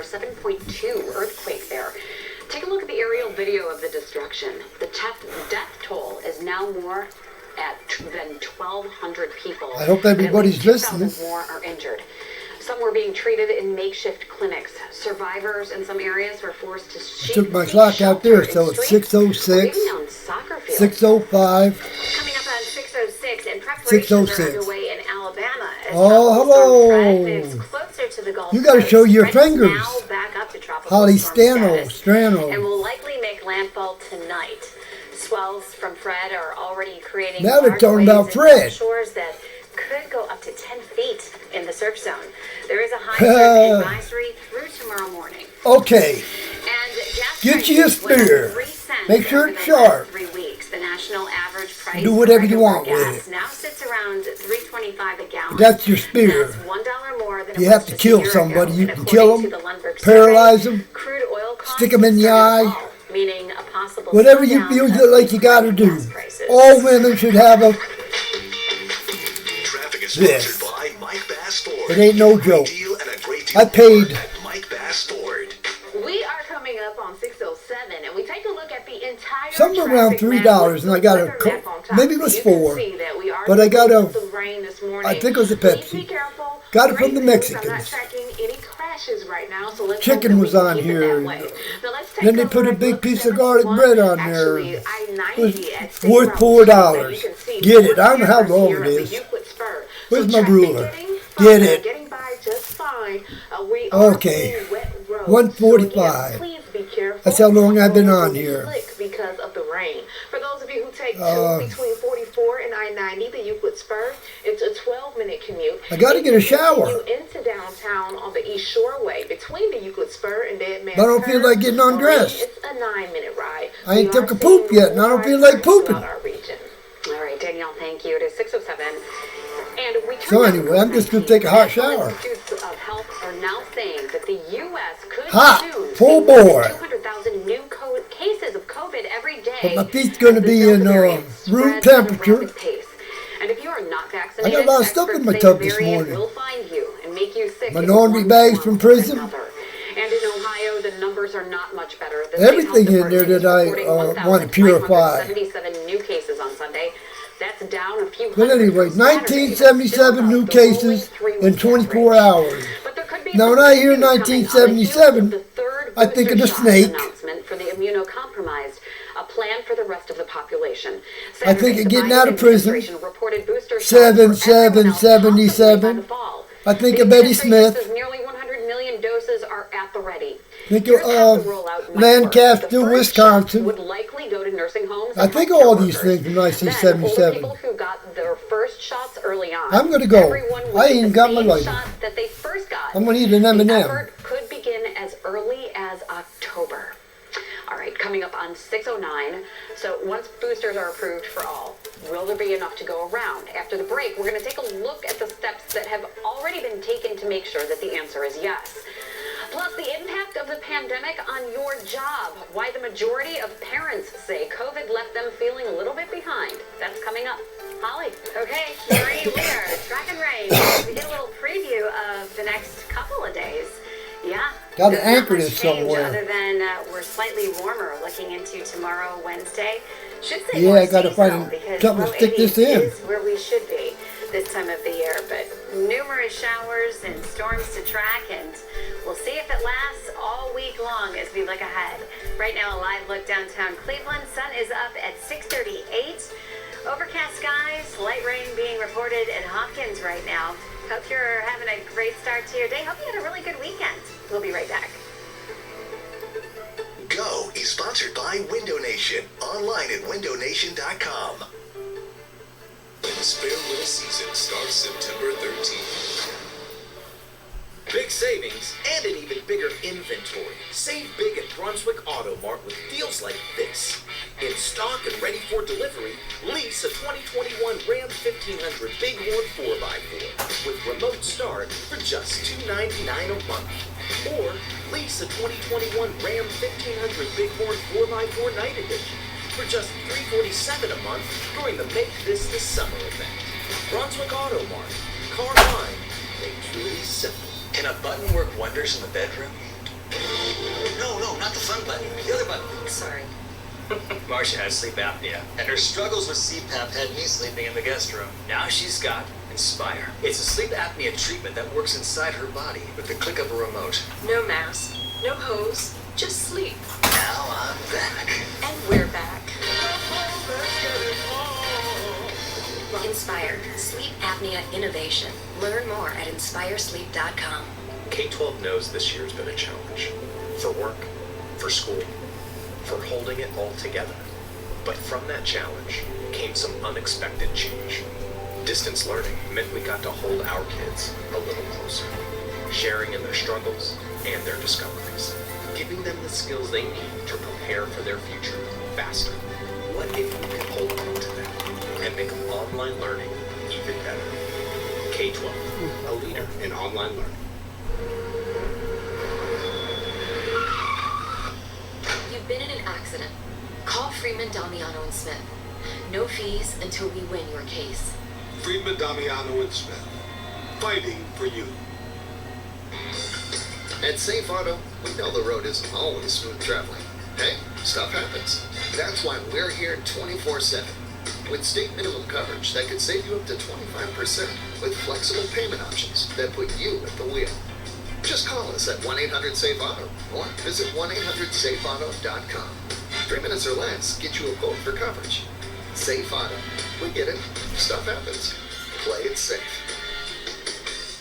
7.2 earthquake there. Take a look at the aerial video of the destruction. The death toll is now more than 1,200 people. I hope everybody's listening. More are injured. Some were being treated in makeshift clinics. Survivors in some areas were forced to I took my clock out there, so it's 6:06, 6:05. Coming up on 6:06, and preparations are underway in Alabama. Hello. Closer to the Gulf You got to show your fingers. Now back up to tropical Holly storm status, Strano. and will likely make landfall tonight. Swells from Fred are already creating Now they're talking about Fred. Shores that could go up to 10 feet in the surf zone. There is a high surf advisory through tomorrow morning. Okay. And get you a spear. Make sure it's sharp. 3 weeks. The national average price do whatever you want with it. Now sits around $3.25 a gallon. That's your spear. That's $1 more than you have to kill somebody. You can kill them, paralyze them, stick them in the eye. Meaning a possible whatever you feel like you got to do. All women should have a this. It ain't no joke. I paid. We are coming up on 6:07, and we take a look at the entire somewhere around $3, and I got a maybe it was $4, but I got a I think it was a Pepsi. Got it from the Mexicans. Right now, so chicken was on here. Then they put a big piece of garlic bread on there. It was worth $4. Get it. I don't know how long it is. Where's my ruler? Get it. Okay. 145. That's how long I've been on here. Because of the rain. For those of you who take between 44 and I-90, the Euclid Spur, it's a 12-minute commute. I got to get a shower. Into downtown on the East Shoreway between the Euclid Spur and Dead Man's I don't feel like getting undressed. It's a 9-minute ride. I ain't took a poop yet, and I don't feel like pooping. All right, Danielle, thank you. It is 6:07. And we so anyway, I'm just going to take a hot shower. Institutes of Health are now saying that the U.S. could hot, full bore. 200,000 new cases of COVID every day. But my feet's going to be in room temperature. And if you are not vaccinated, I got a lot of stuff in my tub this morning. Will find you and make you sick. My laundry bags from prison. And in Ohio, the numbers are not much better. Everything in there that I want to purify. 77 new cases on Sunday. That's down a few. But anyway, 1977 new cases in 24 hours. Now when I hear 1977, I think of the snake. For the immunocompromised, a plan for the rest of the population. I think of getting out of prison. 7777. I think of Betty Smith. Nearly 100 million doses are at the ready. Think of Lancaster, Wisconsin. Would likely go to nursing homes. I think of all these things in 1977. People who got their first shots early on. I'm going to go. I ain't got my license. That they first got. I'm going to eat an M&M. The effort could begin as early as October. All right, coming up on 6:09. So once boosters are approved for all, will there be enough to go around? After the break, we're going to take a look at the steps that have already been taken to make sure that the answer is yes. Plus, the impact of the pandemic on your job. Why the majority of parents say COVID left them feeling a little bit behind. That's coming up. Holly. Okay, Marie, we are tracking rain. We get a little preview of the next couple of days. Yeah. Got to anchor this somewhere. Other than we're slightly warmer looking into tomorrow, Wednesday. Should say yeah, I got to find something to stick this in. Is where we should be this time of the year, but numerous showers and storms to track, and we'll see if it lasts all week long as we look ahead. Right now, a live look downtown Cleveland. Sun is up at 6:38. Overcast skies, light rain being reported in Hopkins right now. Hope you're having a great start to your day. Hope you had a really good weekend. We'll be right back. Go is sponsored by Window Nation. Online at windownation.com. The spare wheel season starts September 13th. Big savings and an even bigger inventory. Save big at Brunswick Auto Mart with deals like this. In stock and ready for delivery, lease a 2021 Ram 1500 Bighorn 4x4 with remote start for just $299 a month. Or lease a 2021 Ram 1500 Bighorn 4x4 Night Edition for just $347 a month during the Make This the Summer event. Brunswick Auto Mart. Car line. Made truly simple. Can a button work wonders in the bedroom? Sorry. Marcia has sleep apnea, and her struggles with CPAP had me sleeping in the guest room. Now she's got Inspire. It's a sleep apnea treatment that works inside her body with the click of a remote. No mask, no hose, just sleep. Now I'm back. And we're back. Inspire, sleep apnea innovation. Learn more at inspiresleep.com. K-12 knows this year's been a challenge. For work, for school, for holding it all together. But from that challenge came some unexpected change. Distance learning meant we got to hold our kids a little closer, sharing in their struggles and their discoveries, giving them the skills they need to prepare for their future faster. What if we could hold on to that and make online learning even better? K-12, a leader in online learning. You've been in an accident. Call Freeman, Damiano, and Smith. No fees until we win your case. Friedman, Damiano, and Smith, fighting for you. At Safe Auto, we know the road isn't always smooth traveling. Hey, stuff happens. That's why we're here 24/7 with state minimum coverage that could save you up to 25% with flexible payment options that put you at the wheel. Just call us at 1-800-SAFE-AUTO or visit 1-800-SAFEAUTO.com. 3 minutes or less get you a quote for coverage. Safe Auto. We get it. Stuff happens. Play it safe.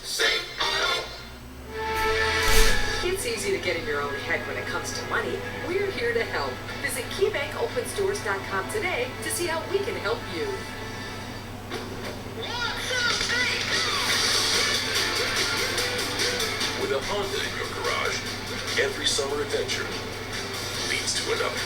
Safe Auto. It's easy to get in your own head when it comes to money. We're here to help. Visit KeyBankOpenStores.com today to see how we can help you. With a Honda in your garage, every summer adventure leads to another.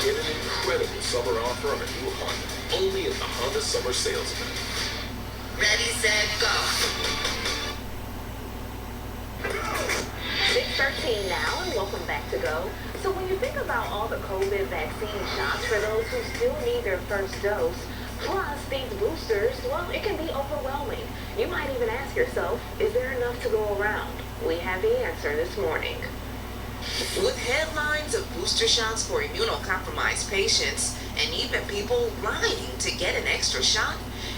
Get an incredible summer offer on a new Honda, only at the Honda Summer Sales Event. Ready, set, go. 6:13 now, and welcome back to Go. So when you think about all the COVID vaccine shots for those who still need their first dose, plus these boosters, well, it can be overwhelming. You might even ask yourself, is there enough to go around? We have the answer this morning. With headlines of booster shots for immunocompromised patients and even people lying to get an extra shot,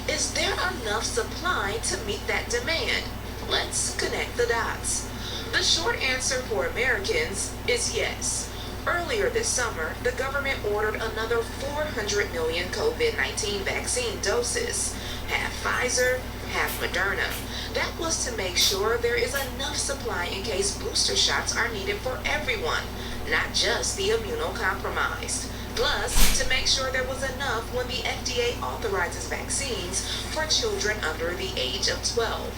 is there enough supply to meet that demand? Let's connect the dots. The short answer for Americans is yes. Earlier this summer, the government ordered another 400 million COVID-19 vaccine doses, half Pfizer, half Moderna. That was to make sure there is enough supply in case booster shots are needed for everyone, not just the immunocompromised. Plus, to make sure there was enough when the FDA authorizes vaccines for children under the age of 12.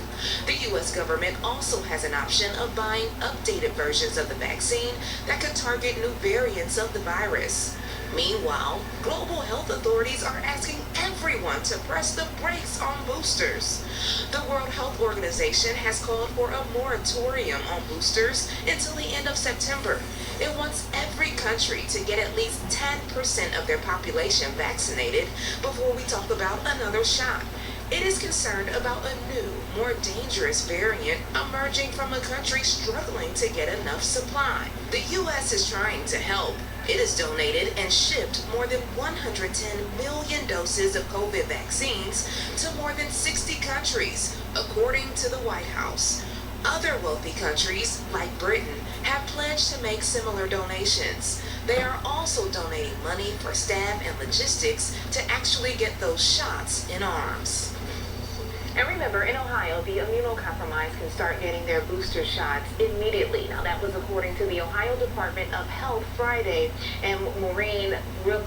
The U.S. government also has an option of buying updated versions of the vaccine that could target new variants of the virus. Meanwhile, global health authorities are asking everyone to press the brakes on boosters. The World Health Organization has called for a moratorium on boosters until the end of September. It wants every country to get at least 10% of their population vaccinated before we talk about another shot. It is concerned about a new, more dangerous variant emerging from a country struggling to get enough supply. The U.S. is trying to help. It has donated and shipped more than 110 million doses of COVID vaccines to more than 60 countries, according to the White House. Other wealthy countries, like Britain, have pledged to make similar donations. They are also donating money for staff and logistics to actually get those shots in arms. And remember, in Ohio, the immunocompromised can start getting their booster shots immediately. Now, that was according to the Ohio Department of Health Friday. And Maureen,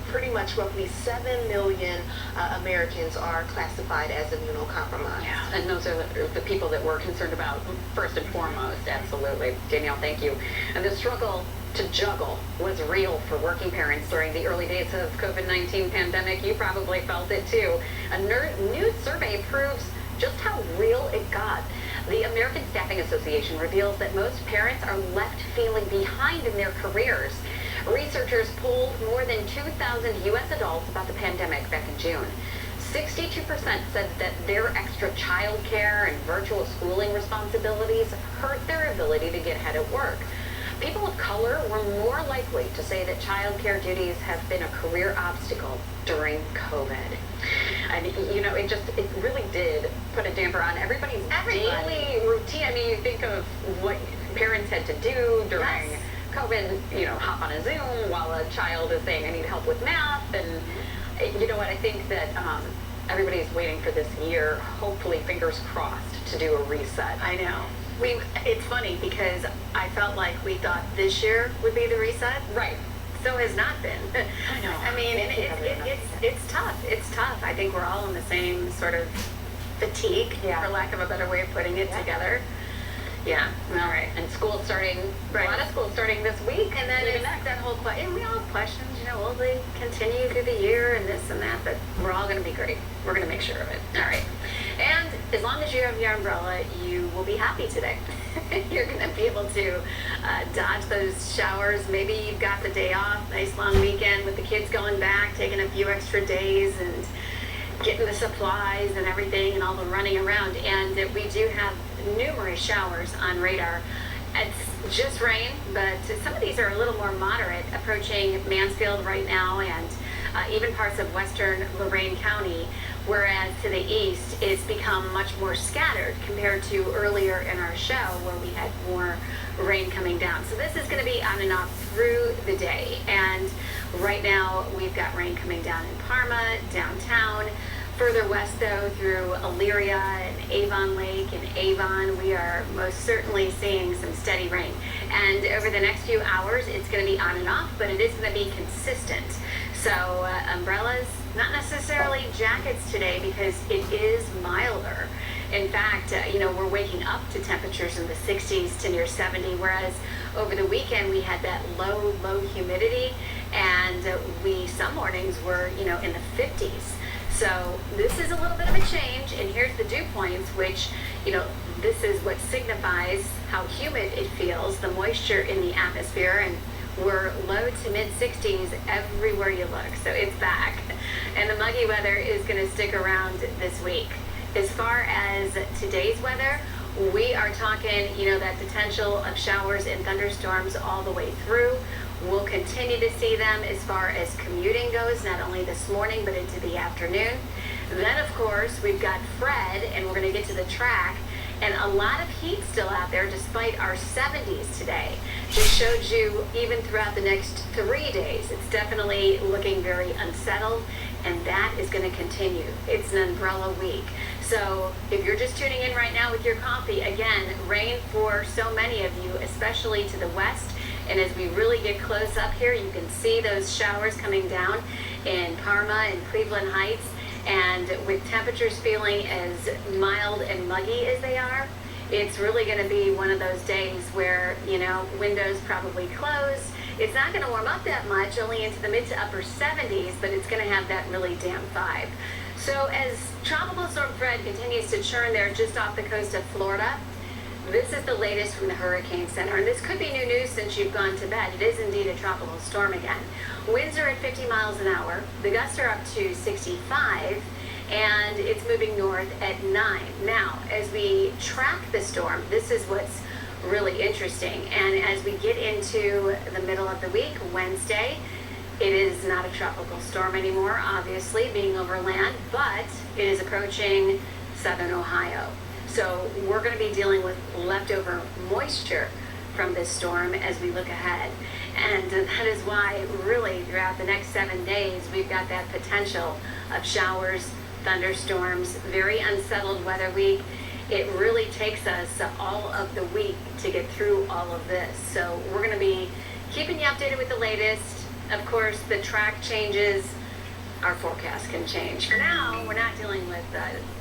pretty much roughly 7 million Americans are classified as immunocompromised. Yeah, and those are the people that we're concerned about first and foremost. Absolutely. Danielle, thank you. And the struggle to juggle was real for working parents during the early days of COVID-19 pandemic. You probably felt it too. A new survey proves just how real it got. The American Staffing Association reveals that most parents are left feeling behind in their careers. Researchers polled more than 2,000 U.S. adults about the pandemic back in June. 62% said that their extra child care and virtual schooling responsibilities hurt their ability to get ahead at work. People of color were more likely to say that child care duties have been a career obstacle during COVID. And, it really did put a damper on everybody's daily routine. I mean, you think of what parents had to do during COVID, hop on a Zoom while a child is saying, I need help with math. And you know what, I think that everybody's waiting for this year, hopefully, fingers crossed, to do a reset. I know. It's funny because I felt like we thought this year would be the reset. Right. So has not been. I know. I mean, it's tough. It's tough. I think we're all in the same sort of fatigue, for lack of a better way of putting it together. Yeah. All right. And school starting, a lot of school starting this week. And then it's that whole question. And we all have questions, will they continue through the year and this and that? But we're all going to be great. We're going to make sure of it. All right. And as long as you have your umbrella, you will be happy today. You're going to be able to dodge those showers. Maybe you've got the day off, nice long weekend with the kids going back, taking a few extra days and getting the supplies and everything and all the running around. And we do have numerous showers on radar. It's just rain, but some of these are a little more moderate, approaching Mansfield right now and even parts of western Lorain County, whereas to the east it's become much more scattered compared to earlier in our show where we had more rain coming down. So this is going to be on and off through the day, and right now we've got rain coming down in Parma, downtown. Further west, though, through Elyria and Avon Lake and Avon, we are most certainly seeing some steady rain. And over the next few hours, it's going to be on and off, but it is going to be consistent. So umbrellas, not necessarily jackets today because it is milder. In fact, we're waking up to temperatures in the 60s to near 70, whereas over the weekend we had that low humidity, and some mornings were, in the 50s. So this is a little bit of a change, and here's the dew points, which, this is what signifies how humid it feels, the moisture in the atmosphere, and we're low to mid-60s everywhere you look. So it's back, and the muggy weather is going to stick around this week. As far as today's weather, we are talking, that potential of showers and thunderstorms all the way through. We'll continue to see them as far as commuting goes, not only this morning, but into the afternoon. Then, of course, we've got Fred, and we're going to get to the track. And a lot of heat still out there despite our 70s today. Just showed you even throughout the next 3 days, it's definitely looking very unsettled, and that is going to continue. It's an umbrella week. So if you're just tuning in right now with your coffee, again, rain for so many of you, especially to the west. And as we really get close up here, you can see those showers coming down in Parma and Cleveland Heights. And with temperatures feeling as mild and muggy as they are, it's really going to be one of those days where, windows probably closed. It's not going to warm up that much, only into the mid to upper 70s, but it's going to have that really damp vibe. So as Tropical Storm Fred continues to churn there just off the coast of Florida, this is the latest from the Hurricane Center, and this could be new news since you've gone to bed. It is indeed a tropical storm again. Winds are at 50 miles an hour. The gusts are up to 65, and it's moving north at 9. Now, as we track the storm, this is what's really interesting. And as we get into the middle of the week, Wednesday, it is not a tropical storm anymore, obviously, being over land, but it is approaching southern Ohio. So we're going to be dealing with leftover moisture from this storm as we look ahead. And that is why really throughout the next 7 days, we've got that potential of showers, thunderstorms, very unsettled weather week. It really takes us all of the week to get through all of this. So we're going to be keeping you updated with the latest. Of course, the track changes. Our forecast can change. For now, we're not dealing with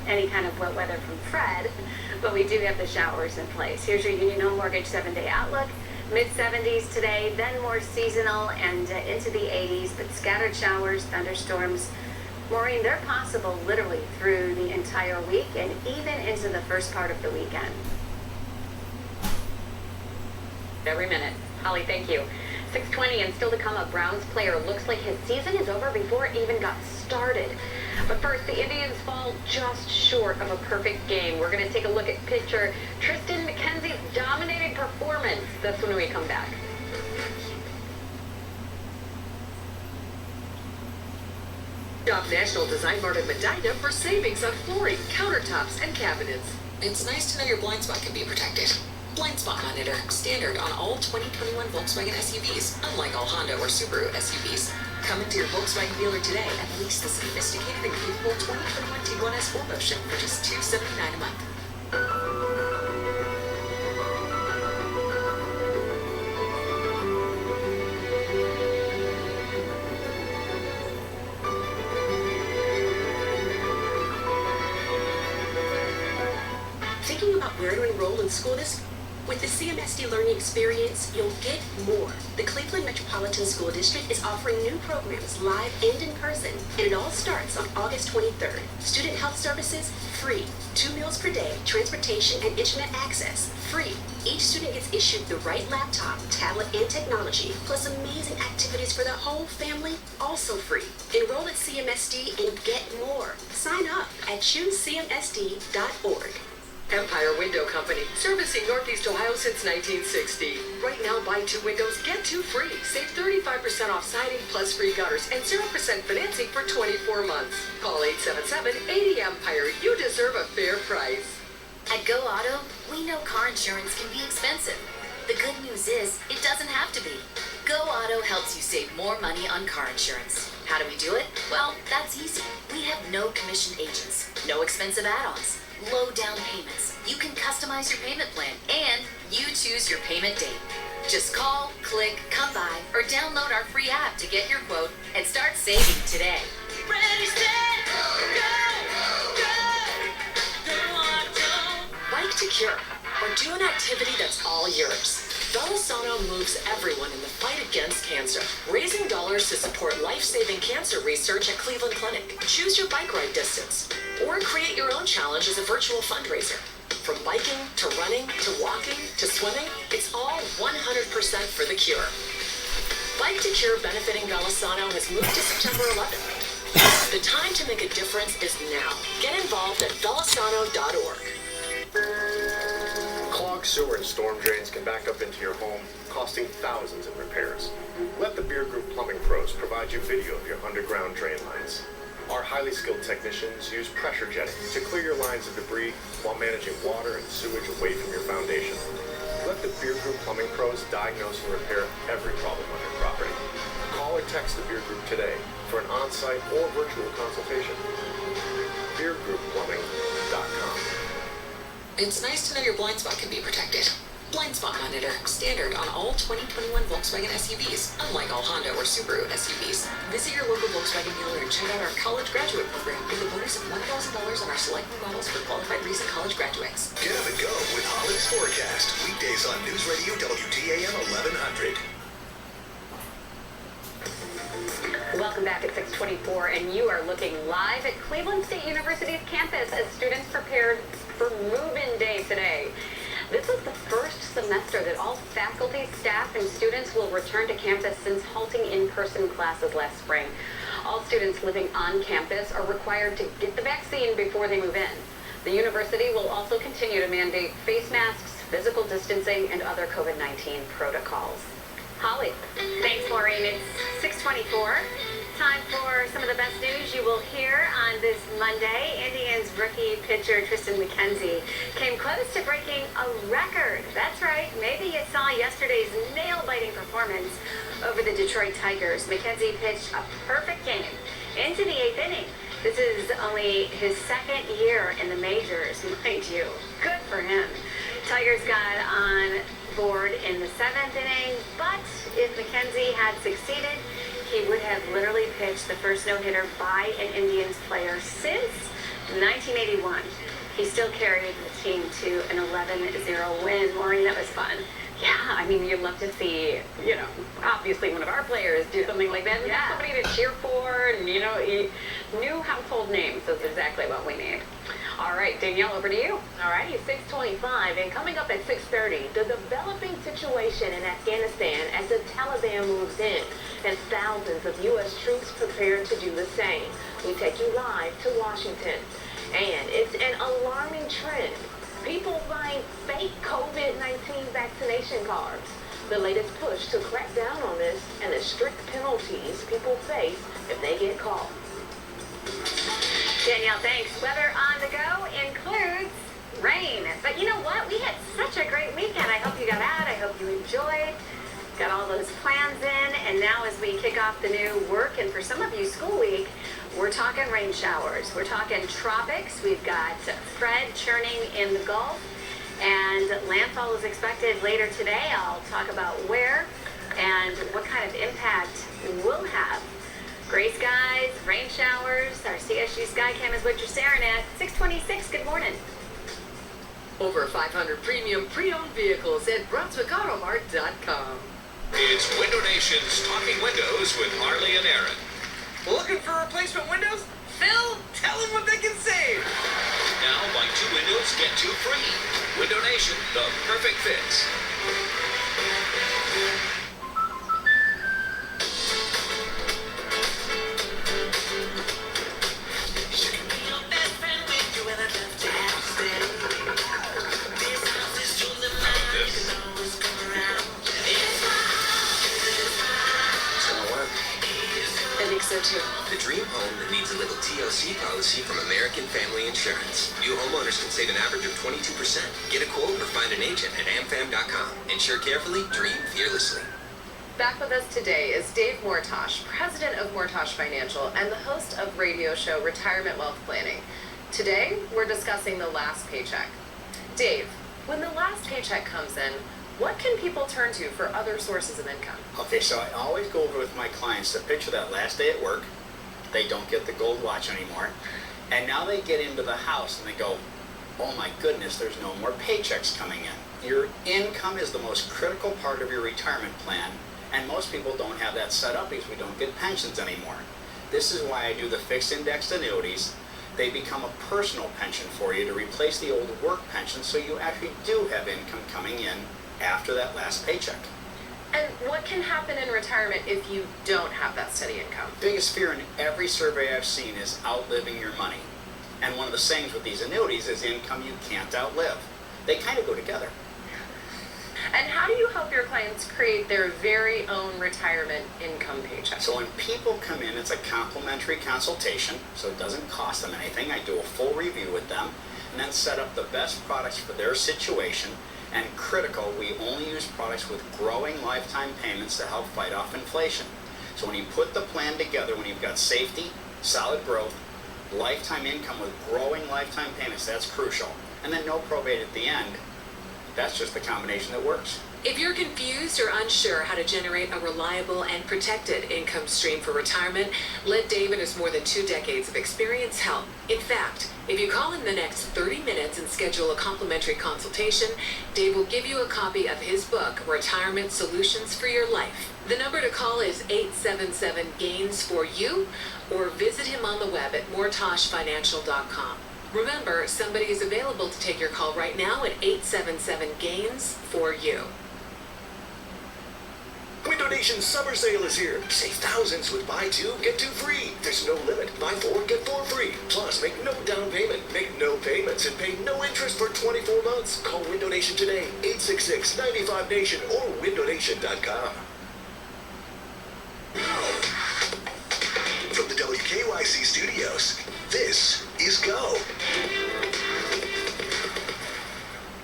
any kind of wet weather from Fred, but we do have the showers in place. Here's your Union Home Mortgage 7-day outlook. Mid-70s today, then more seasonal and into the 80s, but scattered showers, thunderstorms. Maureen, they're possible literally through the entire week and even into the first part of the weekend. Every minute. Holly, thank you. 6:20 and still to come, a Browns player looks like his season is over before it even got started. But first, the Indians fall just short of a perfect game. We're going to take a look at pitcher Tristan McKenzie's dominating performance. That's when we come back. Shop National Design Mart in Medina for savings on flooring, countertops, and cabinets. It's nice to know your blind spot can be protected. Blind spot monitor, standard on all 2021 Volkswagen SUVs, unlike all Honda or Subaru SUVs. Come into your Volkswagen dealer today and lease the sophisticated and capable 2021 Tiguan S 4Motion for just $279 a month. Thinking about where to enroll in school this fall? With the CMSD Learning Experience, you'll get more. The Cleveland Metropolitan School District is offering new programs live and in person, and it all starts on August 23rd. Student health services, free. 2 meals per day, transportation and internet access, free. Each student gets issued the right laptop, tablet, and technology, plus amazing activities for the whole family, also free. Enroll at CMSD and get more. Sign up at choosecmsd.org. Empire Window Company, servicing Northeast Ohio since 1960. Right now, buy 2 windows, get 2 free. Save 35% off siding plus free gutters and 0% financing for 24 months. Call 877-80-EMPIRE. You deserve a fair price. At Go Auto, we know car insurance can be expensive. The good news is, it doesn't have to be. Go Auto helps you save more money on car insurance. How do we do it? Well, that's easy. We have no commission agents, no expensive add-ons, low down payments. You can customize your payment plan, and you choose your payment date. Just call, click, come by, or download our free app to get your quote and start saving today. Ready, set, go, Bike to cure, or do an activity that's all yours. Velasano moves everyone in the fight against cancer, raising dollars to support life-saving cancer research at Cleveland Clinic. Choose your bike ride distance, or create your own challenge as a virtual fundraiser. From biking, to running, to walking, to swimming, it's all 100% for the cure. Bike to Cure benefiting Velasano has moved to September 11th. The time to make a difference is now. Get involved at velasano.org. Clogged sewer and storm drains can back up into your home, costing thousands in repairs. Let the Beer Group Plumbing Pros provide you video of your underground drain lines. Our highly skilled technicians use pressure jetting to clear your lines of debris while managing water and sewage away from your foundation. Let the Beer Group Plumbing Pros diagnose and repair every problem on your property. Call or text the Beer Group today for an on-site or virtual consultation. BeerGroupPlumbing.com. It's nice to know your blind spot can be protected. Blind spot monitor, standard on all 2021 Volkswagen SUVs, unlike all Honda or Subaru SUVs. Visit your local Volkswagen dealer and check out our college graduate program with a bonus of $1,000 on our select new models for qualified recent college graduates. Get up and go with Holland's Forecast. Weekdays on News Radio WTAM 1100. Welcome back at 6:24, and you are looking live at Cleveland State University's campus as students prepared for move-in day today. This is the first semester that all faculty, staff, and students will return to campus since halting in-person classes last spring. All students living on campus are required to get the vaccine before they move in. The university will also continue to mandate face masks, physical distancing, and other COVID-19 protocols. Holly. Thanks, Maureen. It's 6:24. Time for some of the best news you will hear on this Monday. Indians rookie pitcher Tristan McKenzie came close to breaking a record. That's right. Maybe you saw yesterday's nail-biting performance over the Detroit Tigers. McKenzie pitched a perfect game into the 8th inning. This is only his second year in the majors, mind you. Good for him. Tigers got on board in the 7th inning, but if McKenzie had succeeded, he would have literally pitched the first no-hitter by an Indians player since 1981. He still carried the team to an 11-0 win. Maureen, that was fun. Yeah, I mean, you'd love to see, obviously one of our players do something like that. Yeah. Somebody to cheer for, and, new household names. That's exactly what we need. All right, Danielle, over to you. All righty, 6:25, and coming up at 6:30, the developing situation in Afghanistan as the Taliban moves in, and thousands of U.S. troops prepare to do the same. We take you live to Washington. And it's an alarming trend. People buying fake COVID-19 vaccination cards. The latest push to crack down on this and the strict penalties people face if they get caught. Danielle, thanks. Weather on the go includes rain. But you know what? We had such a great weekend. I hope you got out. I hope you enjoyed. Got all those plans in. And now as we kick off the new work, and for some of you, school week, we're talking rain showers. We're talking tropics. We've got Fred churning in the Gulf. And landfall is expected later today. I'll talk about where and what kind of impact we'll have. Gray skies, rain showers. Our CSU Skycam is what you're staring at. 626, good morning. Over 500 premium pre-owned vehicles at BrunswickAutomart.com. It's Window Nation's Talking Windows with Harley and Aaron. Looking for replacement windows? Phil, tell them what they can save. Now, buy 2 windows, get 2 free. Window Nation, the perfect fit. So too. The dream home that needs a little TLC policy from American Family Insurance. New homeowners can save an average of 22%. Get a quote or find an agent at amfam.com. Insure carefully, dream fearlessly. Back with us today is Dave Mortosh, president of Mortosh Financial and the host of radio show Retirement Wealth Planning. Today, we're discussing the last paycheck. Dave, when the last paycheck comes in, what can people turn to for other sources of income? Okay, so I always go over with my clients to picture that last day at work. They don't get the gold watch anymore. And now they get into the house and they go, oh my goodness, there's no more paychecks coming in. Your income is the most critical part of your retirement plan. And most people don't have that set up because we don't get pensions anymore. This is why I do the fixed indexed annuities. They become a personal pension for you to replace the old work pension, so you actually do have income coming in after that last paycheck. And what can happen in retirement if you don't have that steady income? Biggest fear in every survey I've seen is outliving your money. And one of the sayings with these annuities is income you can't outlive. They kind of go together. And how do you help your clients create their very own retirement income paycheck? So when people come in, it's a complimentary consultation, so it doesn't cost them anything. I do a full review with them and then set up the best products for their situation. And critical, we only use products with growing lifetime payments to help fight off inflation. So when you put the plan together, when you've got safety, solid growth, lifetime income with growing lifetime payments, that's crucial. And then no probate at the end, that's just the combination that works. If you're confused or unsure how to generate a reliable and protected income stream for retirement, let Dave and his more than 2 decades of experience help. In fact, if you call in the next 30 minutes and schedule a complimentary consultation, Dave will give you a copy of his book, Retirement Solutions for Your Life. The number to call is 877-GAINS-FOR-YOU, or visit him on the web at mortoshfinancial.com. Remember, somebody is available to take your call right now at 877-GAINS-FOR-YOU. Window Nation's summer sale is here. Save thousands with buy 2, get 2 free. There's no limit. Buy 4, get 4 free. Plus, make no down payment, make no payments, and pay no interest for 24 months. Call Window Nation today, 866-95-NATION or windownation.com. From the WKYC studios, this is Go.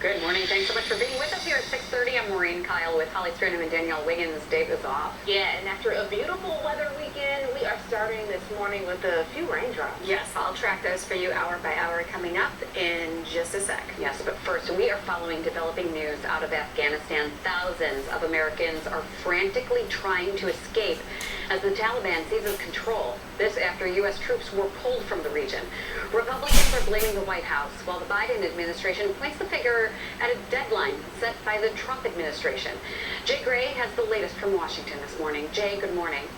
Good morning. Thanks so much for being with us here at 6:30. I'm Maureen Kyle with Holly Strinham and Danielle Wiggins. Dave is off. Yeah, and after a beautiful weather weekend, we are starting this morning with a few raindrops. Yes, I'll track those for you hour by hour coming up in just a sec. Yes, but first, we are following developing news out of Afghanistan. Thousands of Americans are frantically trying to escape as the Taliban seizes control. This after U.S. troops were pulled from the region. Republicans are blaming the White House, while the Biden administration points the finger at a deadline set by the Trump administration. Jay Gray has the latest from Washington this morning. Jay, good morning.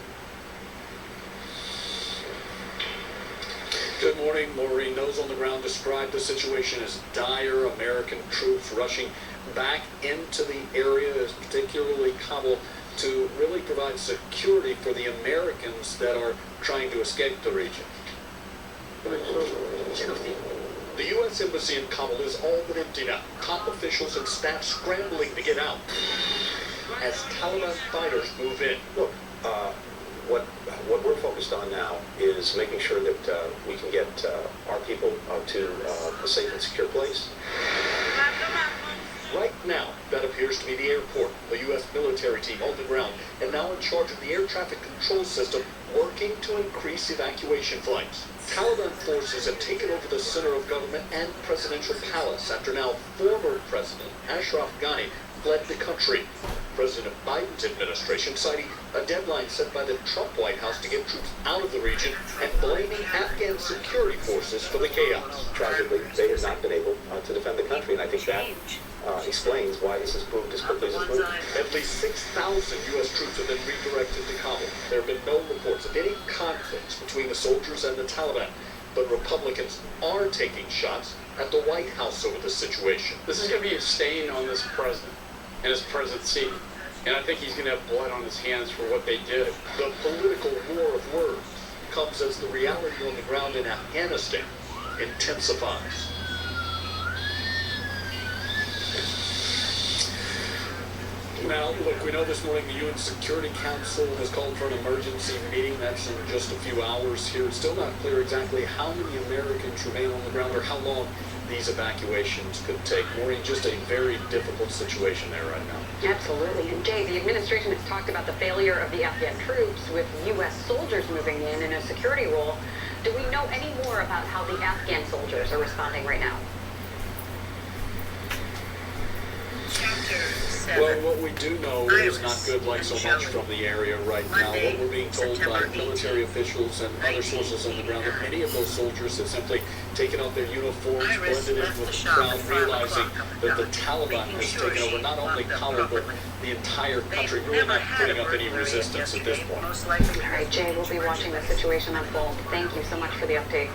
Good morning. Maureen. Those on the ground described the situation as dire. American troops rushing back into the area, particularly Kabul, to really provide security for the Americans that are trying to escape the region. The U.S. Embassy in Kabul is all but empty now. Top officials and staff scrambling to get out as Taliban fighters move in. Look, what we're focused on now is making sure that we can get our people to a safe and secure place. Right now, that appears to be the airport, a U.S. military team on the ground, and now in charge of the air traffic control system, working to increase evacuation flights. Taliban forces have taken over the center of government and presidential palace after now former President Ashraf Ghani fled the country. President Biden's administration citing a deadline set by the Trump White House to get troops out of the region and blaming Afghan security forces for the chaos. Tragically, they have not been able to defend the country, and I think that explains why this has moved as quickly as it's moved. At least 6,000 U.S. troops have been redirected to Kabul. There have been no reports of any conflicts between the soldiers and the Taliban, but Republicans are taking shots at the White House over the situation. This is going to be a stain on this president and his presidency, and I think he's going to have blood on his hands for what they did. The political war of words comes as the reality on the ground in Afghanistan intensifies. Now, look, we know this morning the UN Security Council has called for an emergency meeting. That's in just a few hours here. It's still not clear exactly how many Americans remain on the ground or how long these evacuations could take. Maureen, just a very difficult situation there right now. Absolutely. And Jay, the administration has talked about the failure of the Afghan troops with U.S. soldiers moving in a security role. Do we know any more about how the Afghan soldiers are responding right now? Well, what we do know is not good like so much from the area right now. What we're being told by military officials and other sources on the ground that many of those soldiers have simply taken off their uniforms, blended in with the crowd, realizing that the Taliban has taken over not only Kabul, but the entire country, really not putting up any resistance at this point. All right, Jay, we'll be watching the situation unfold. Thank you so much for the update.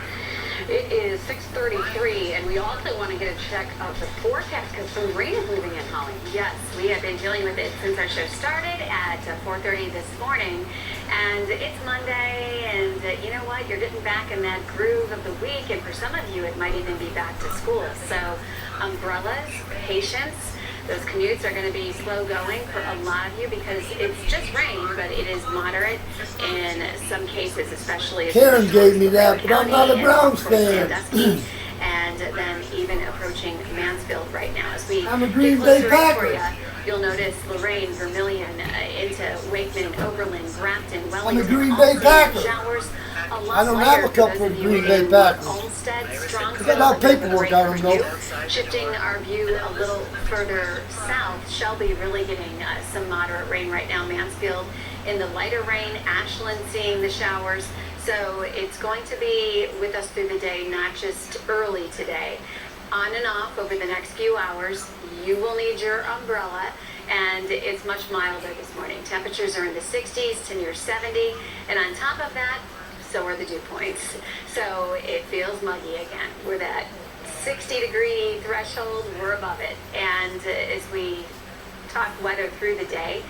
It is 6:33, and we also want to get a check of the forecast because some rain is moving in, Holly. Yes, we have been dealing with it since our show started at 4:30 this morning, and it's Monday, and you know what? You're getting back in that groove of the week, and for some of you, it might even be back to school. So umbrellas, patience. Those commutes are going to be slow going for a lot of you because it's just rain, but it is moderate in some cases, especially. Karen gave me that, but I'm not a Browns fan. And then even approaching Mansfield right now. As we I'm a Green Bay Packer. You'll notice Lorraine, Vermilion, into Wakeman, Oberlin, Grafton, Wellington. I'm a Green Bay Packer. Showers a lot I don't have a couple of Green Bay Packers. I got our paperwork on them though. Shifting our view a little further south, Shelby really getting some moderate rain right now. Mansfield in the lighter rain, Ashland seeing the showers. So it's going to be with us through the day, not just early today. On and off over the next few hours, you will need your umbrella, and it's much milder this morning. Temperatures are in the 60s to near 70, and on top of that, so are the dew points. So it feels muggy again. We're that 60-degree threshold, we're above it. And as we talk weather through the day,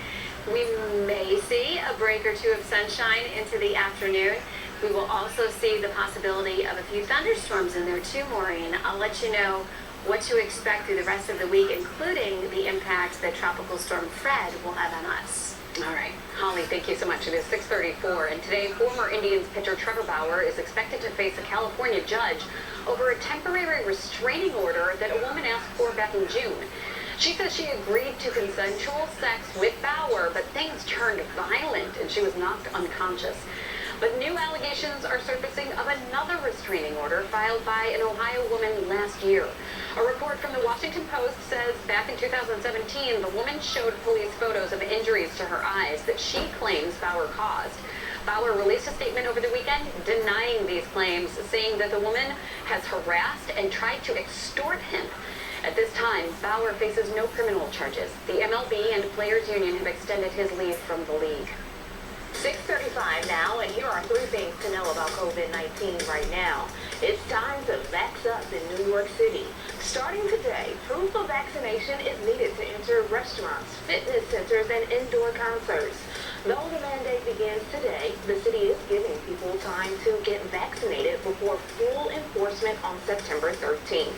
we may see a break or two of sunshine into the afternoon. We will also see the possibility of a few thunderstorms in there too, Maureen. I'll let you know what to expect through the rest of the week, including the impact that Tropical Storm Fred will have on us. All right. Holly, thank you so much. It is 6:34, and today former Indians pitcher Trevor Bauer is expected to face a California judge over a temporary restraining order that a woman asked for back in June. She says she agreed to consensual sex with Bauer, but things turned violent and she was knocked unconscious. But new allegations are surfacing of another restraining order filed by an Ohio woman last year. A report from the Washington Post says back in 2017, the woman showed police photos of injuries to her eyes that she claims Bauer caused. Bauer released a statement over the weekend denying these claims, saying that the woman has harassed and tried to extort him. At this time, Bauer faces no criminal charges. The MLB and Players Union have extended his leave from the league. 6:35 now, and here are 3 things to know about COVID-19 right now. It's time to vax up in New York City. Starting today, proof of vaccination is needed to enter restaurants, fitness centers, and indoor concerts. Though the mandate begins today, the city is giving people time to get vaccinated before full enforcement on September 13th.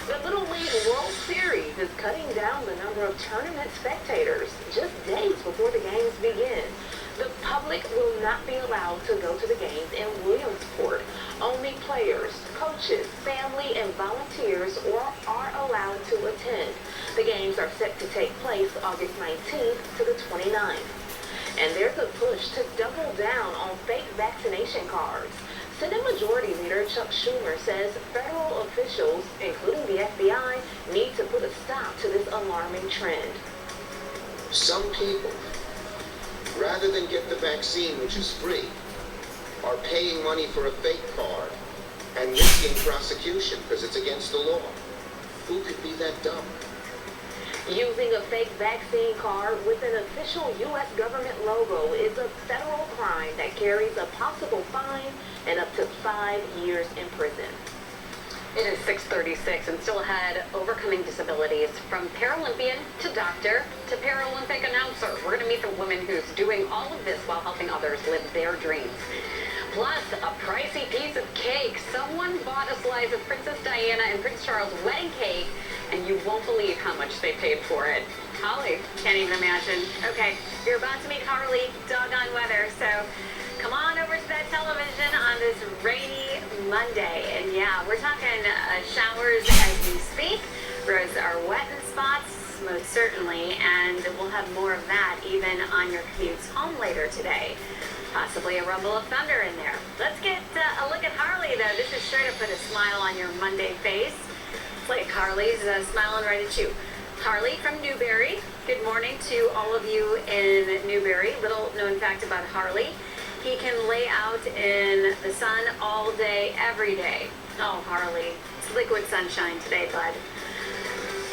The Little League World Series is cutting down the number of tournament spectators just days before the games begin. The public will not be allowed to go to the games in Williamsport. Only players, coaches, family, and volunteers are allowed to attend. The games are set to take place August 19th to the 29th. And there's a push to double down on fake vaccination cards. Senate Majority Leader Chuck Schumer says federal officials, including the FBI, need to put a stop to this alarming trend. Some people, rather than get the vaccine, which is free, are paying money for a fake card and risking prosecution because it's against the law. Who could be that dumb? Using a fake vaccine card with an official U.S. government logo is a federal crime that carries a possible fine and up to 5 years in prison. It is 6:36 and still ahead, overcoming disabilities from Paralympian to doctor to Paralympic announcer. We're going to meet the woman who's doing all of this while helping others live their dreams. Plus, a pricey piece of cake. Someone bought a slice of Princess Diana and Prince Charles' wedding cake, and you won't believe how much they paid for it. Holly, Can't even imagine. Okay, you're about to meet Harley, doggone weather, so come on over to that television on this rainy Monday. And yeah, we're talking showers as we speak. Roads are wet in spots, most certainly, and we'll have more of that even on your commutes home later today. Possibly a rumble of thunder in there. Let's get a look at Harley, though. This is sure to put a smile on your Monday face. It's like Harley's smiling right at you. Harley from Newberry. Good morning to all of you in Newberry. Little known fact about Harley. He can lay out in the sun all day, every day. Oh, Harley, it's liquid sunshine today, bud.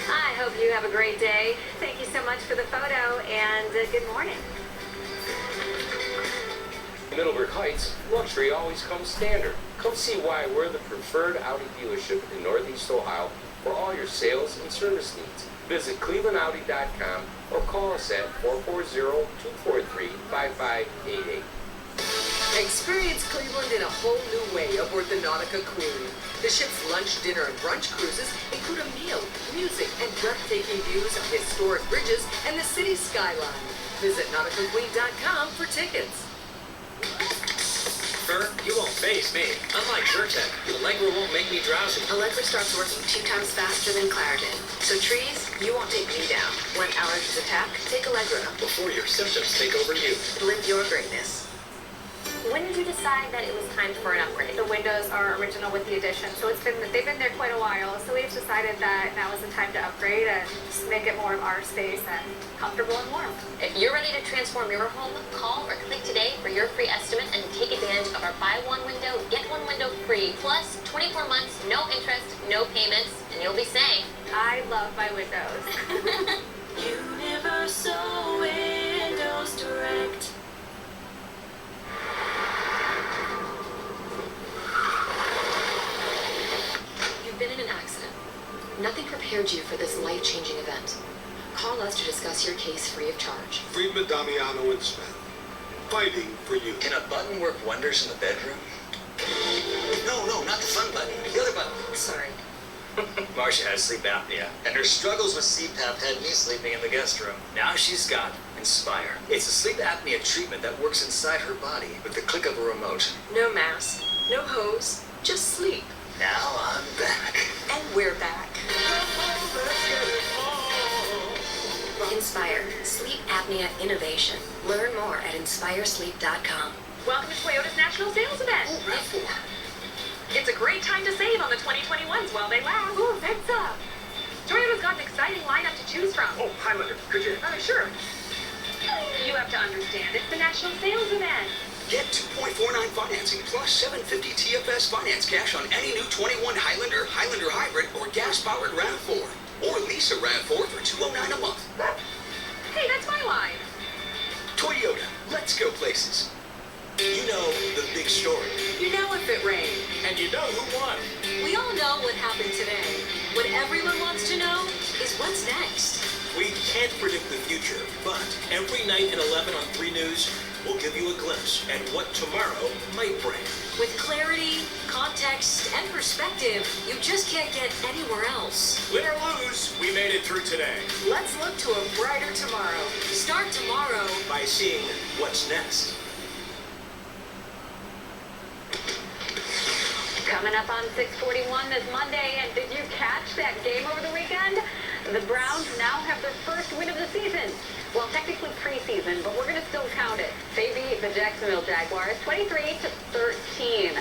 I hope you have a great day. Thank you so much for the photo, and good morning. Middleburg Heights, luxury always comes standard. Come see why we're the preferred Audi dealership in Northeast Ohio for all your sales and service needs. Visit clevelandaudi.com or call us at 440-243-5588. Experience Cleveland in a whole new way aboard the Nautica Queen. The ship's lunch, dinner, and brunch cruises include a meal, music, and breathtaking views of historic bridges and the city skyline. Visit nauticaqueen.com for tickets. Fur, you won't faze me. Unlike Zyrtec, Allegra won't make me drowsy. Allegra starts working 2 times faster than Claritin. So trees, you won't take me down. When allergies attack, take Allegra. Before your symptoms take over you. Live your greatness. When did you decide that it was time for an upgrade? The windows are original with the addition, so they've been there quite a while. So we've decided that now is the time to upgrade and just make it more of our space and comfortable and warm. If you're ready to transform your home, call or click today for your free estimate and take advantage of our buy one window, get one window free, plus 24 months, no interest, no payments, and you'll be saying, I love my windows. Universal Windows Direct. been in an accident. Nothing prepared you for this life-changing event. Call us to discuss your case free of charge. Friedman, Damiano, and Smith. Fighting for you. Can a button work wonders in the bedroom? No, not the fun button. The other button. Sorry. Marcia has sleep apnea, and her struggles with CPAP had me sleeping in the guest room. Now she's got Inspire. It's a sleep apnea treatment that works inside her body with the click of a remote. No mask, no hose, just sleep. Now I'm back. And we're back. Inspire, sleep apnea innovation. Learn more at inspiresleep.com. Welcome to Toyota's National Sales Event. Oh, RAV4. It's a great time to save on the 2021s while they last. Ooh, thanks up. Toyota's got an exciting lineup to choose from. Oh, Highlander, could you? Sure. You have to understand, it's the National Sales Event. Get 2.49 financing plus 750 TFS finance cash on any new 21 Highlander, Highlander Hybrid, or gas-powered RAV4. Or lease a RAV4 for $209 a month. Hey, that's my line. Toyota, let's go places. You know the big story. You know if it rained and you know who won. We all know what happened today. What everyone wants to know is what's next. We can't predict the future, but every night at 11 on 3 News, we'll give you a glimpse at what tomorrow might bring. With clarity, context, and perspective, you just can't get anywhere else. Win or lose, we made it through today. Let's look to a brighter tomorrow. Start tomorrow by seeing what's next. Coming up on 641 this Monday, and did you catch that game over the weekend? The Browns now have their first win of the season. Well, technically preseason, but we're going to still count it. They beat the Jacksonville Jaguars 23-13.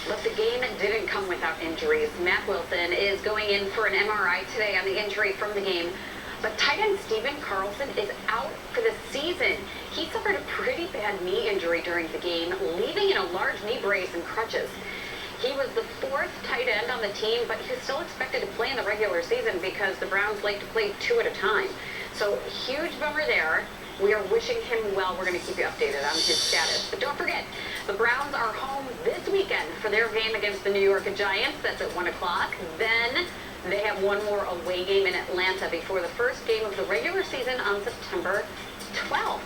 But the game didn't come without injuries. Matt Wilson is going in for an MRI today on the injury from the game. But tight end Steven Carlson is out for the season. He suffered a pretty bad knee injury during the game, leaving in a large knee brace and crutches. He was the 4th tight end on the team, but he's still expected to play in the regular season because the Browns like to play 2 at a time. So huge bummer there. We are wishing him well. We're going to keep you updated on his status. But don't forget, the Browns are home this weekend for their game against the New York Giants. That's at 1 o'clock. Then they have one more away game in Atlanta before the first game of the regular season on September 12th.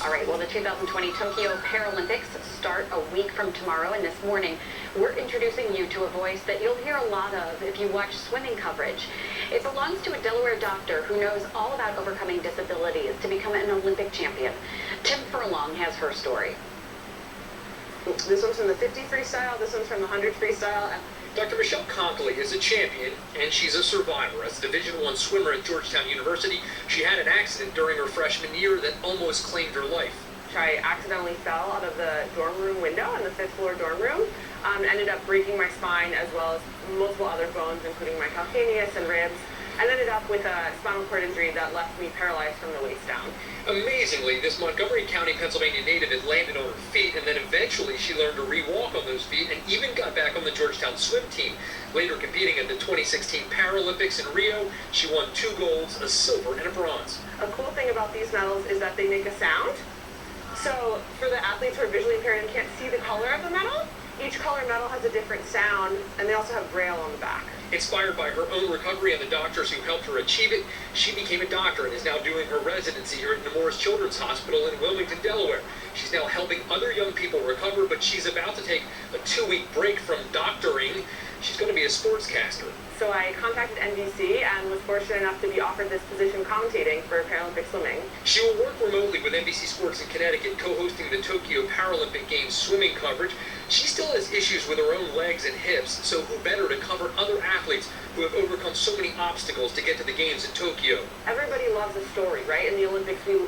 All right, well, the 2020 Tokyo Paralympics start a week from tomorrow, and this morning we're introducing you to a voice that you'll hear a lot of if you watch swimming coverage. It belongs to a Delaware doctor who knows all about overcoming disabilities to become an Olympic champion. Tim Furlong has her story. This one's from the 50 freestyle, this one's from the 100 freestyle. Dr. Michelle Conkley is a champion, and she's a survivor. As a Division I swimmer at Georgetown University, she had an accident during her freshman year that almost claimed her life. I accidentally fell out of the dorm room window in the 5th floor dorm room. Ended up breaking my spine as well as multiple other bones, including my calcaneus and ribs. And ended up with a spinal cord injury that left me paralyzed from the waist down. Amazingly, this Montgomery County, Pennsylvania native had landed on her feet, and then eventually she learned to re-walk on those feet and even got back on the Georgetown swim team. Later competing at the 2016 Paralympics in Rio, she won 2 golds, a silver, and a bronze. A cool thing about these medals is that they make a sound. So for the athletes who are visually impaired and can't see the color of the medal, each color medal has a different sound, and they also have Braille on the back. Inspired by her own recovery and the doctors who helped her achieve it, she became a doctor and is now doing her residency here at Nemours Children's Hospital in Wilmington, Delaware. She's now helping other young people recover, but she's about to take a 2-week break from doctoring. She's going to be a sportscaster. So I contacted NBC and was fortunate enough to be offered this position commentating for Paralympic swimming. She will work remotely with NBC Sports in Connecticut, co-hosting the Tokyo Paralympic Games swimming coverage. She still has issues with her own legs and hips, so who better to cover other athletes who have overcome so many obstacles to get to the Games in Tokyo? Everybody loves a story, right? In the Olympics, we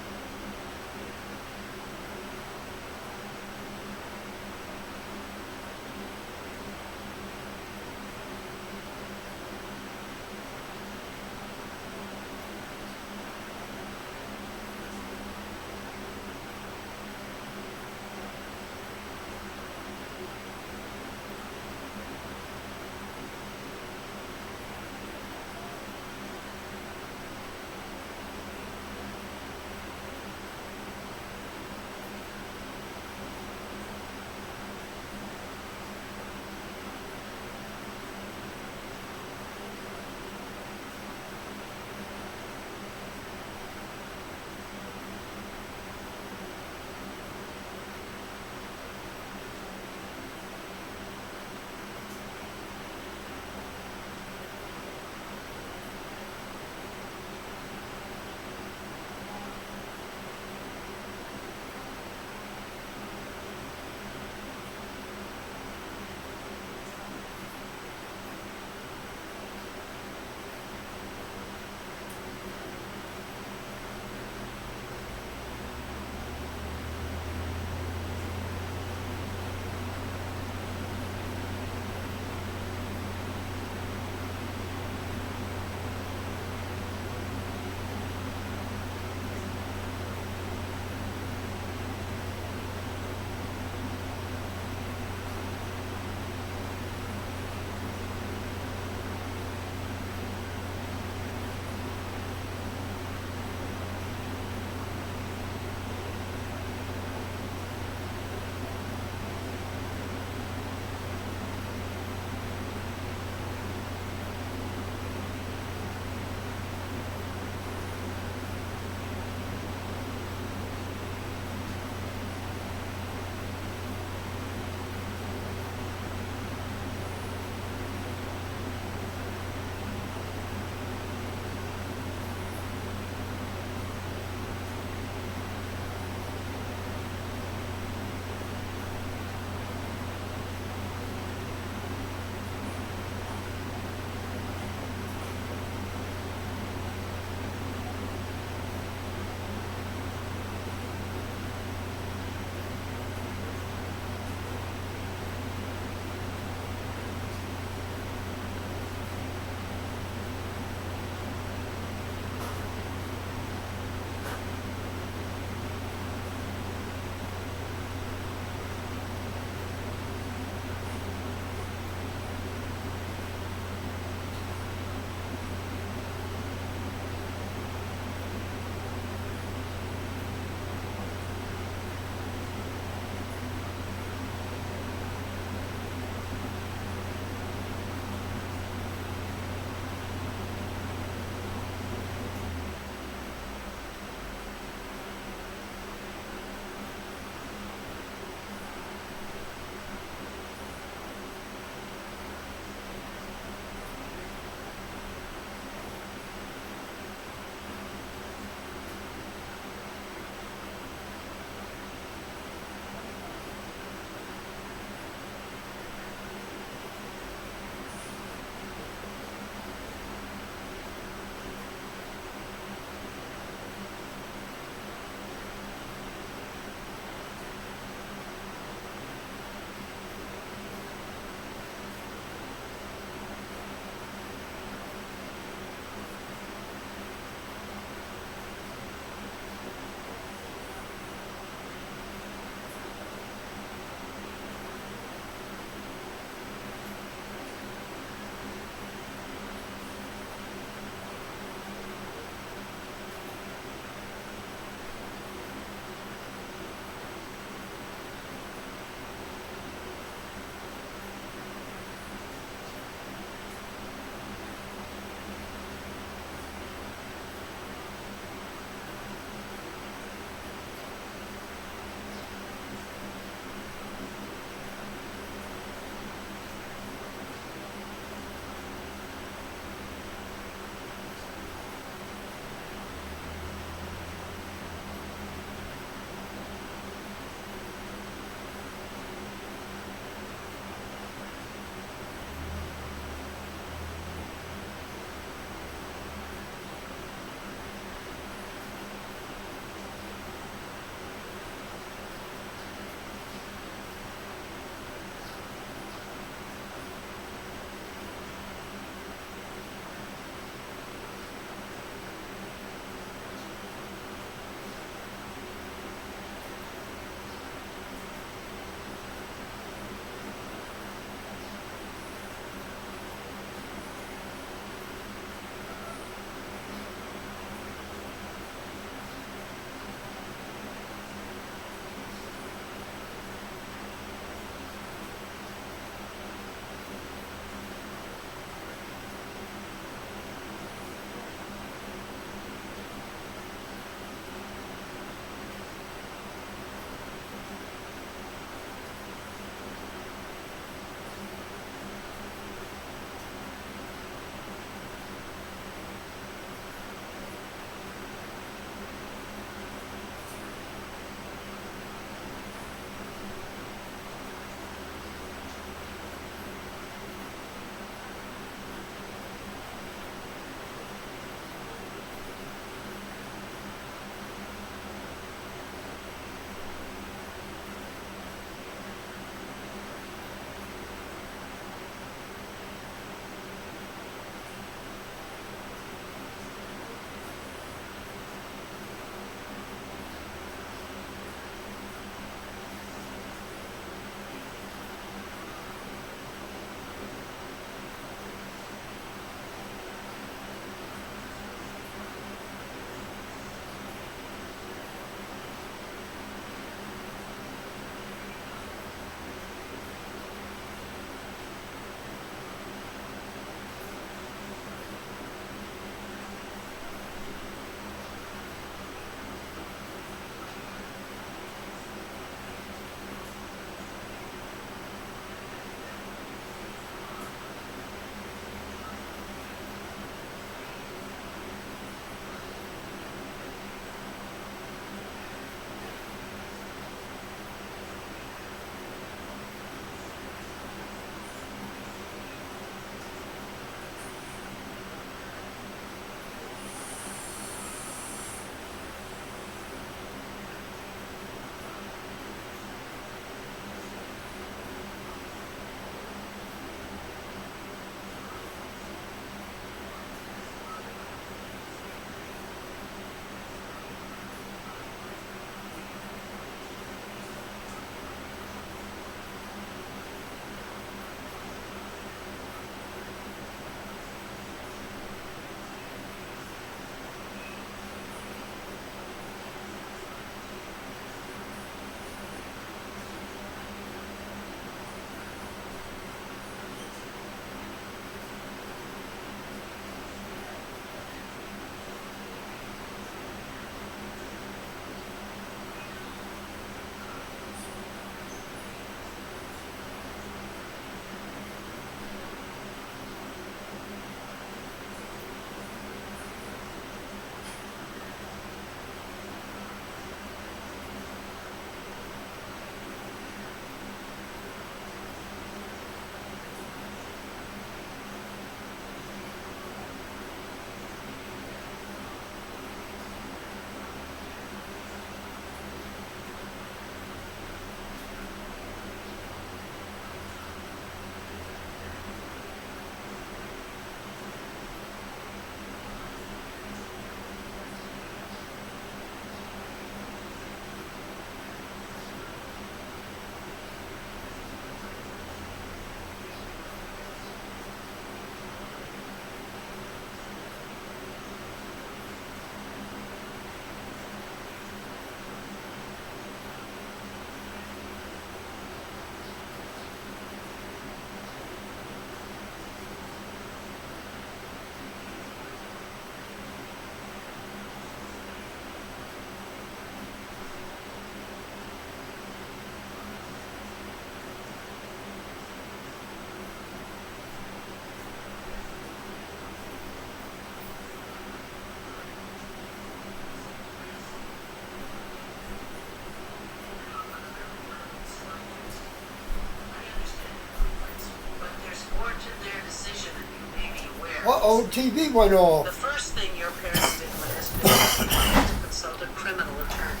Oh, TV went off. The first thing your parents did when this business began to consult a criminal attorney.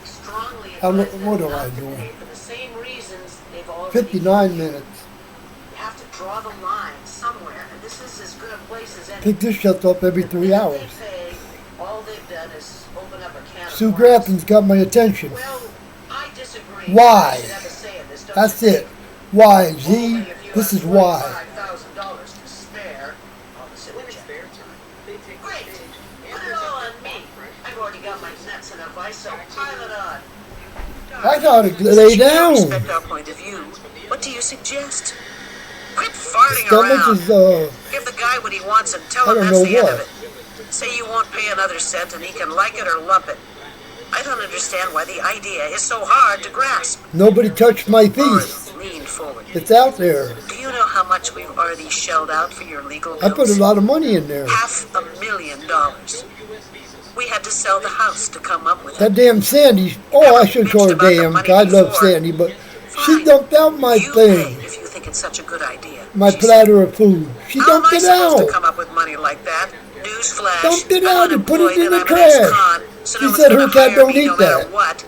Strongly advised them What am not I to doing? pay for the same reasons they've already 59 minutes. You have to draw the line somewhere, and this is as good a place as I any. think this shuts off every 3 hours. They pay, all they've done is open up a can of Sue worms. Grafton's got my attention. Well, I disagree. Why? You should have a say in this, don't That's you? it. Why, G? This is why. $5,000 to spare on the city check. Great. Put it all on me. I've already got my nuts in a vice, so pile it on. I thought it lay down. Respect our point of view. What do you suggest? Quit farting Stomach around. is, Give the guy what he wants and tell I him don't that's know the end what. of it. Say you won't pay another cent and he can like it or lump it. I don't understand why the idea is so hard to grasp. Nobody touched my piece. Lean forward. It's out there. Do you know how much we've already shelled out for your legal bills? I put a lot of money in there. $500,000. We had to sell the house to come up with That it. damn Sandy. Oh, I shouldn't call her damn. I love Sandy, but she dumped out my thing. If you think it's such a good idea. My platter of food. She How am dumped I it supposed to out. come up with money like that? Newsflash. Dumped it out and put it in and the I'm an ex-con, trash. so She no one's said her gonna cat hire don't me eat no matter that. what.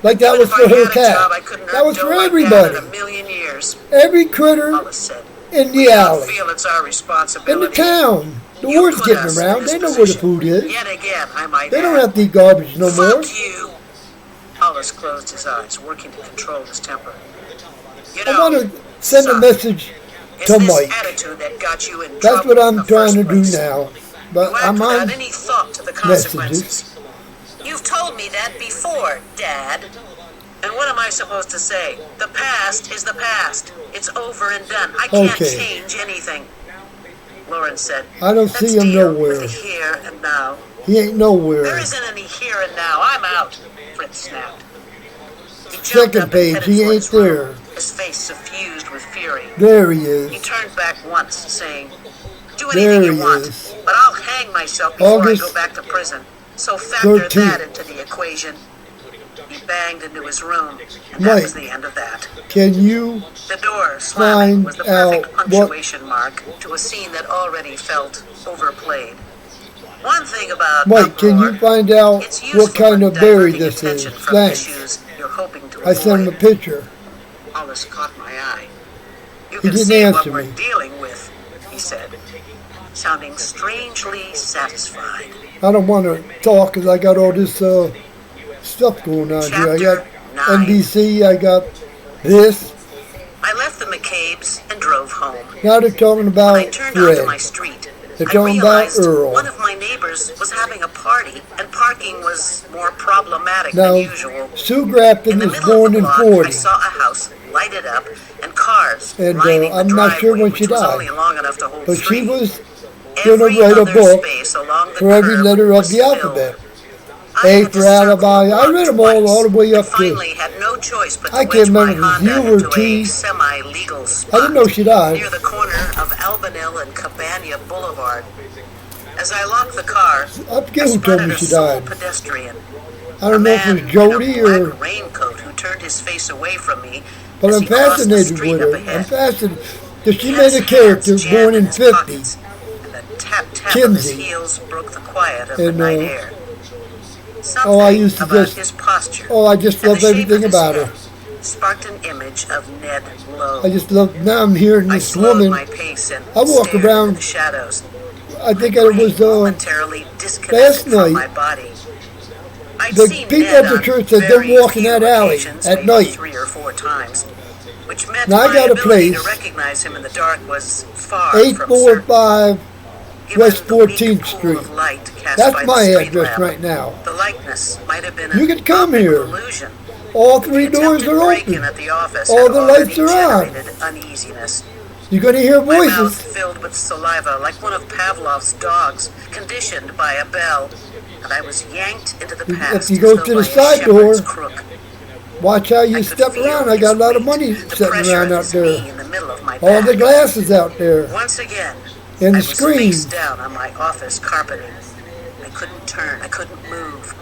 Like that was If I for her had a job, I cat. couldn't That earn was dough for like that everybody. in a million years. Every critter Hollis said. in the We don't alley. feel it's our In responsibility. the town. The You word's put getting us in around. this They know where the position. food is. Yet again, I might They don't add. have to eat garbage no more. Fuck you. Hollis closed his eyes, working to control his temper. You I know, want to send a message it's to this Mike. attitude that got you in That's trouble what in I'm the trying to first do place. now. But You act I'm without on any thought to the consequences. messages. You've told me that before, Dad. And what am I supposed to say? The past is the past. It's over and done. I can't Okay. change anything. Lauren said. I don't Let's see him deal nowhere. with the here and now. He ain't There nowhere. isn't any here and now. I'm out. Fritz snapped. He jumped Second up and page, headed he for ain't his room, there. his face suffused with fury. There he He is. turned back once, saying, "Do There anything he you want, is. but I'll hang myself before August I go back to prison." So factor 13th. that into the equation. He banged into his room, and that was Mike, the end of that. can you The door slamming was the find perfect out what punctuation mark to a scene that already felt overplayed. One thing about Mike, can uproar, you find out it's useful what kind in of berry diverting this is? attention from Thanks. issues you're hoping to I sent him a avoid. picture. Hollis caught my eye. You He can didn't see what answer we're me. dealing with, he said, sounding strangely satisfied. I don't want to talk because I got all this stuff going on here. I got NBC, I got this. I left the McCabe's and drove home. Now they're talking When I about turned onto my Fred. street, They're I talking about realized Earl. one of my neighbors was having a party and parking was more problematic Now, than usual. Sue Grafton was Middle of born the in block, 40. I saw a house lighted up and cars And lining the I'm not sure driveway, when she which was died. only long enough to hold But three. she was going to Every write a other book space along the for every curb letter of was the filled. alphabet. A for alibi. I read them all the way up to. Finally had no choice but to I wedge can't my remember if it was Honda you or into a T. semi-legal I spot didn't know she died. near the corner of Albanil and Cabana Boulevard. As I locked the car, I forget who told me a she sole died. pedestrian, I don't know if it was Jody black or. raincoat who turned his face away from me. But as I'm he crossed the fascinated street with up her. ahead. I'm fascinated. Because she He made had a his character hands born jammed in his 50. pockets, and the tap-tap of his Kinsey. heels broke the quiet of the And, night air. oh, I used to about just. his posture Oh, I just and love the shape everything of his about head her. sparked an image of Ned Lowe. I just love. Now I'm hearing I this slowed woman. my pace and I walk stared around. into the shadows, I think it was momentarily disconnected last from my night. body. I'd The seen people Ned at the on church said very them walking few that alley occasions, at maybe night. 3 or 4 times, which meant Now, I my got a ability place, to recognize him in the dark was far from certain. 845 West 14th Street. Of light cast That's by the my street address lamp. right now. The likeness might have been You an can come here. illusion. All 3 doors Attempted are break-in open. at the office All had the already lights are on. generated uneasiness. You're going to hear My mouth voices. filled with saliva like one of Pavlov's dogs, conditioned by a bell, and I was yanked into the past If you go as though to the by a side door, shepherd's crook. watch how you step around. I got a lot of money sitting around out there. In the middle of my All the back. glasses out there. Once again, And I the was screen. face down on my office carpeting. I couldn't turn. I couldn't move.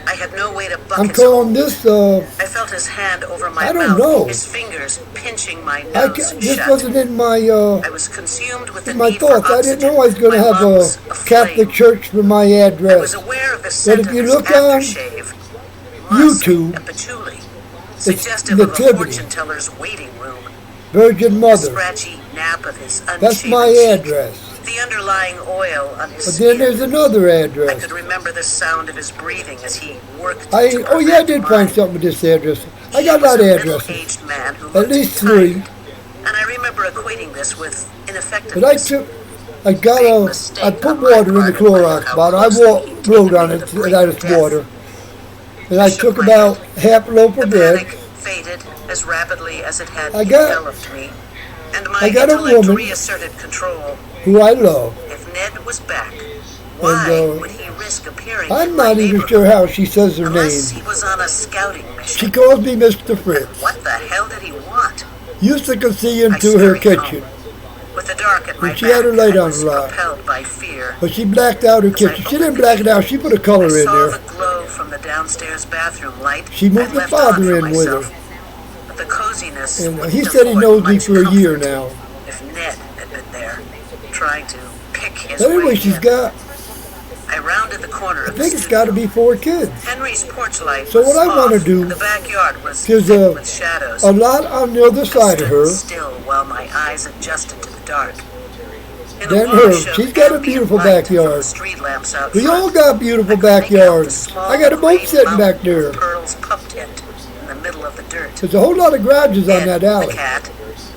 I had no way to buck I'm his calling hold. this, I felt his hand over my I don't mouth, know. his fingers pinching my nose This shut. wasn't in my, I was consumed with the in my need for thoughts. I oxygen. didn't know I was going to My have lungs a aflame. Catholic church for my I address. was aware of the But scent if of you his look on aftershave, musk YouTube, and patchouli, it's suggestive of a Nativity, fortune teller's waiting room. Virgin The Mother. scratchy nap of his That's unshaven my cheek, address. the underlying oil on his But skin. then there's another I address. could remember the sound of his breathing as he worked Oh yeah, I to did perfect find mine. something with this address. I He got a was lot a of addresses. middle-aged man who At looked least tired, 3. and I remember equating this with But ineffectiveness. I put water in the Clorox bottle. I wrote on it that it's water. And I took about half a loaf of bread. Faded as rapidly as it had I got- enveloped me, and my I got a intellect woman reasserted control. who I love. If Ned was back, why And would he risk appearing I'm in my not even neighborhood sure how she says her unless name. he was on a scouting mission? She calls me Mr. Fritz. What the hell did he want? Used to can see into her kitchen. With the dark at my And she had her back, light I on was a lot. propelled by fear. But she blacked out her kitchen. She didn't black it out. She put a color I in saw there. the glow from the downstairs bathroom light. She moved I the left on father for in with her. myself. But the coziness And wouldn't he said he afford knows me much for a comfort year now. If Ned had been there, trying to pick his But anyway, way she's in. got, I rounded the corner I of the think it's got to be 4 kids. Henry's porch light So was what I want to off, do, and the backyard was there's thick with shadows. a lot on the other side of her. Still, while my eyes adjusted to the dark. In Then a her. wash of She's got a ambient beautiful light from backyard. the street lamps out We front, all got beautiful backyards. I got a boat sitting back there. Pearl's pup tent in the middle of the dirt. There's a whole lot of garages on that The alley. cat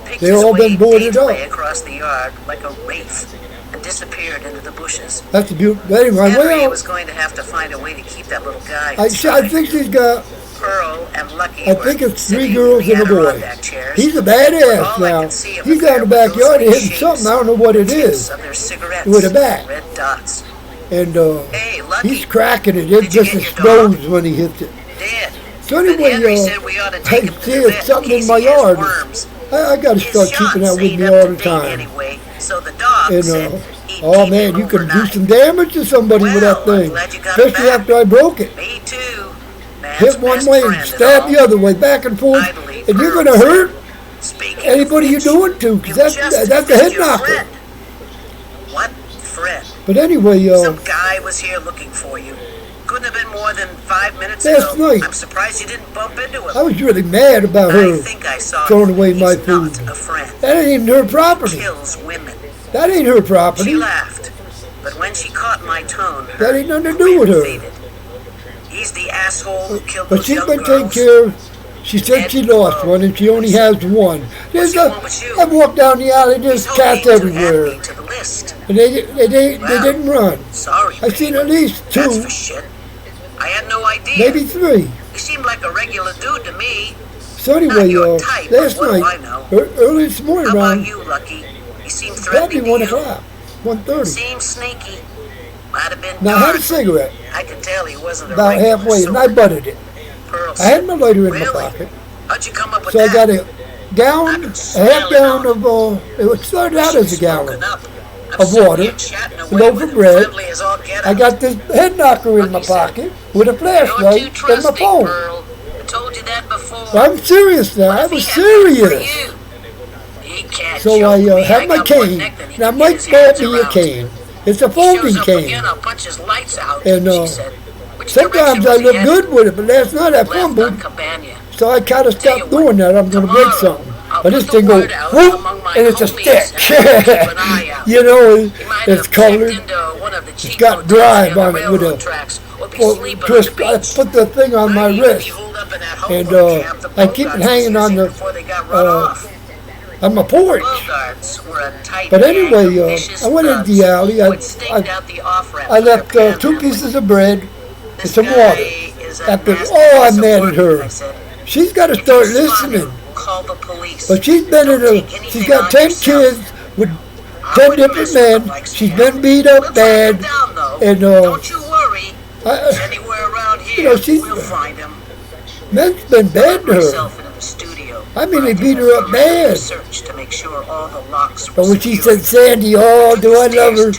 picked They've his all been way boarded up. daintily across the yard like a wraith and disappeared into the bushes. That's a beautiful. Anyway, Henry well, was going to have to find a way to keep that little guy I inside. think she's got. Pearl and Lucky I were think it's 3 sitting girls in and a the boy. Adirondack chairs. He's a All badass I now. could see of He's the down in the fair was backyard those hitting something. I don't know what it tips is. of their cigarettes, With a bat. red dots. And Hey, Lucky, he's cracking it. It just explodes when he hits it. Dad. So anyway, Henry said we ought to take him I to see the it's vet something in in case my he has yard. worms. I got to start His keeping that shots with ain't me up all to the date time. Anyway, so the dog And said he'd oh keep man, him you can do overnight. some damage to somebody with that Well, I'm thing, glad you got it especially back. after I broke it. Me too. Man's Hit one best way and friend stab and the other way, back and forth, Idly and you're Pearl going to said, hurt Speaking anybody of you're which, doing to, because you just that's a head missed your knocker. friend. What friend? But anyway, Some guy was here looking for you. Couldn't have been more than 5 minutes Last ago. night. I'm surprised you didn't bump into him. I was really mad about her I think I saw throwing him. away my He's food. not a friend. That ain't even her property. Kills women. That ain't her property. She laughed, but when she caught my tone, That ain't nothing to do with her. faded. He's the asshole who killed But those she's young been taking girls. care of. She said she lost one and she only has one. I walked down the alley, there's cats everywhere. To the list. And they didn't run. Sorry, I seen at least That's 2, for shit. I had no idea. maybe 3. He seemed like a regular dude to me. So anyway, type, last but what do night, I know? early this morning How about around you, Lucky? He seemed probably threatening 1 to you. o'clock, 1:30. Seemed sneaky. Might have been Now I had a dark. cigarette I could tell he wasn't a about regular halfway, and I sort. butted it. Pearl I had my lighter in my Really? pocket, How'd you come up with so I that? got a half gallon of, it started out as a gallon of water, a loaf of bread. I got this head knocker in my pocket with a flashlight and my phone. I told you that before. I'm serious now. I was serious. So I have my cane, and I might grab me a cane. It's a folding cane. I'll punch his lights out. And sometimes I look good with it, but last night I fumbled. So I kind of stopped doing that. I'm going to break something. But this thing goes whoop, and it's a stick. You know, it's colored. It's got drive on it with a twist. I put the thing on my wrist, and I keep it hanging on the on my porch. But anyway, I went into the alley. I left 2 pieces of bread and some water. After, I'm mad at her. She's got to start listening. But she's got 10 kids with 10 different men. She's been beat up bad. And, men's been bad to her. I mean, they beat her up bad. But when she said, Sandy, oh, do I love her?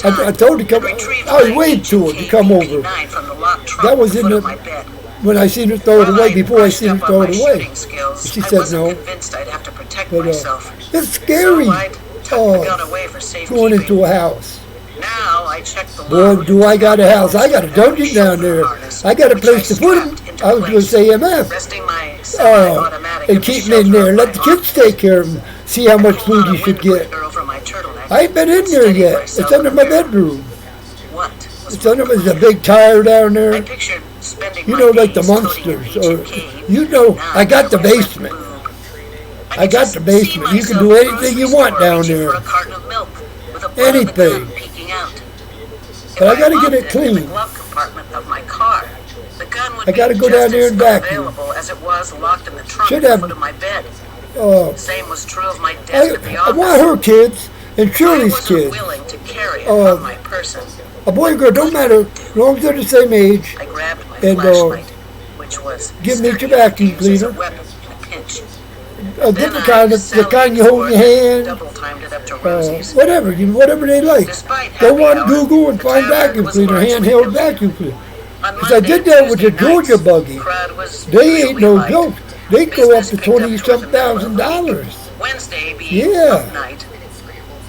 I told her to come. I waved to her to come over. That was in the when I seen her throw it away. Before I seen her throw it away, she said no. But it's scary. Going into a house. Now I check the Boy, do I got a house. I got a dungeon down there. I got a place to put him. I was going to say MF. And keep him in there. Let the kids take care of him. See how much food you should get. I ain't been in there yet. It's under my bedroom. It's under there's a big tire down there. You know, like the Munsters. Or, you know, I got the basement. I got the basement. You can do anything you want down there. Anything. But I got to get it clean. I got to go down there and vacuum. Should have. Same was true of my desk at the I office. want her kids and Shirley's kids. A boy and girl don't matter as long as they're the same age. And give me your vacuum cleaner. A different kind, the kind you hold in your hand, whatever they like. Go on Google and find vacuum cleaner, handheld vacuum cleaner. Because I did that with the Georgia buggy. They ain't no joke. They go up to $20,000. Yeah.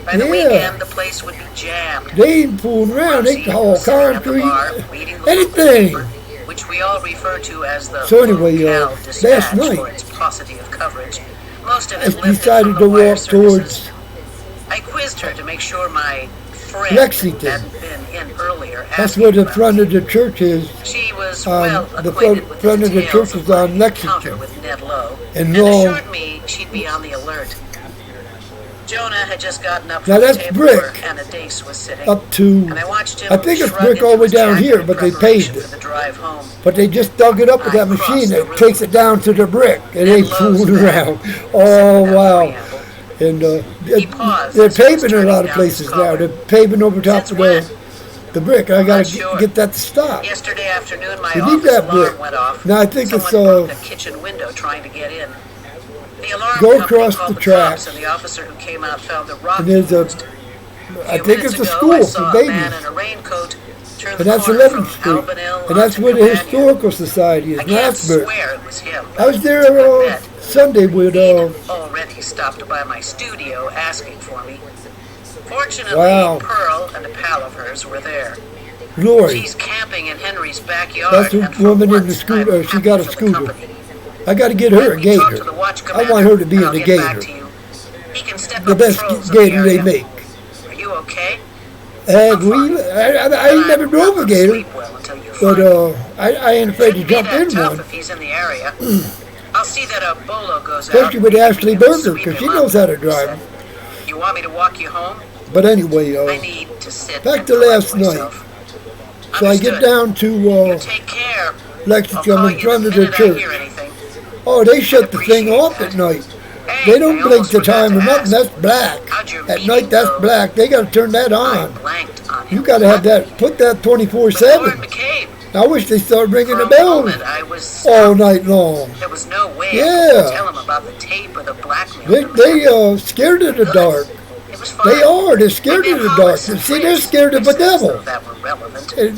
By the weekend, the place would be jammed. They ain't fooling around. They haul concrete, anything. Which we all refer to as the So anyway, last night, I decided to walk towards I quizzed her to make sure my friend Lexington. hadn't been in earlier. That's where the front of the church is. She was The front of the church is on Lexington. And Long. assured me she'd be on the alert. Jonah had just gotten up Now from that's the table brick. where Anna Dace was sitting. Up to, And I watched him I think it's shrug brick all the way into his down jacket here, in but they preparation paved for it. the drive home. But they just dug it up with that machine that takes it down to the brick. It ain't fooling around. Oh, wow. And they're paving in a lot of places now. They're paving over top of the brick. I got to get that to stop. Yesterday afternoon, my You need office that alarm brick. went off. Now I think it's Someone broke the kitchen window trying to get in. The alarm Go company across called the the tracks. cops, and the officer who came out found the rock. And there's I think it's a school for A babies. man in a raincoat turned And that's the 11th Street. And that's where the Historical Society is, Plattsburgh. swear it was him. I was there Sunday with, Already stopped by my studio asking for me. Fortunately, Wow. Pearl and a pal of hers were there. Lori. She's camping in Henry's backyard. That's the woman in the scooter. She got a scooter. I got to get her a gator. I want her to be in the gator. The best gator they make. Are you okay? I ain't never drove a gator, but I ain't afraid to jump in one. If he's in the area. I'll see that a bolo goes out. Especially with Ashley Berger, because she knows how to drive. You want me to walk you home? But anyway, I need to sit back to last night. So I get down to Lexington, I'm in front of the church. Oh, they shut the thing off at night. They don't blink the time or nothing. That's black. At night, that's black. They got to turn that on. You got to have that. Put that 24/7. I wish they started ringing the bells all night long. There was no way I Yeah. could tell him about the tape or the blackmail. They scared of the dark. They are. They're scared of the dark. See, they're scared of the devil.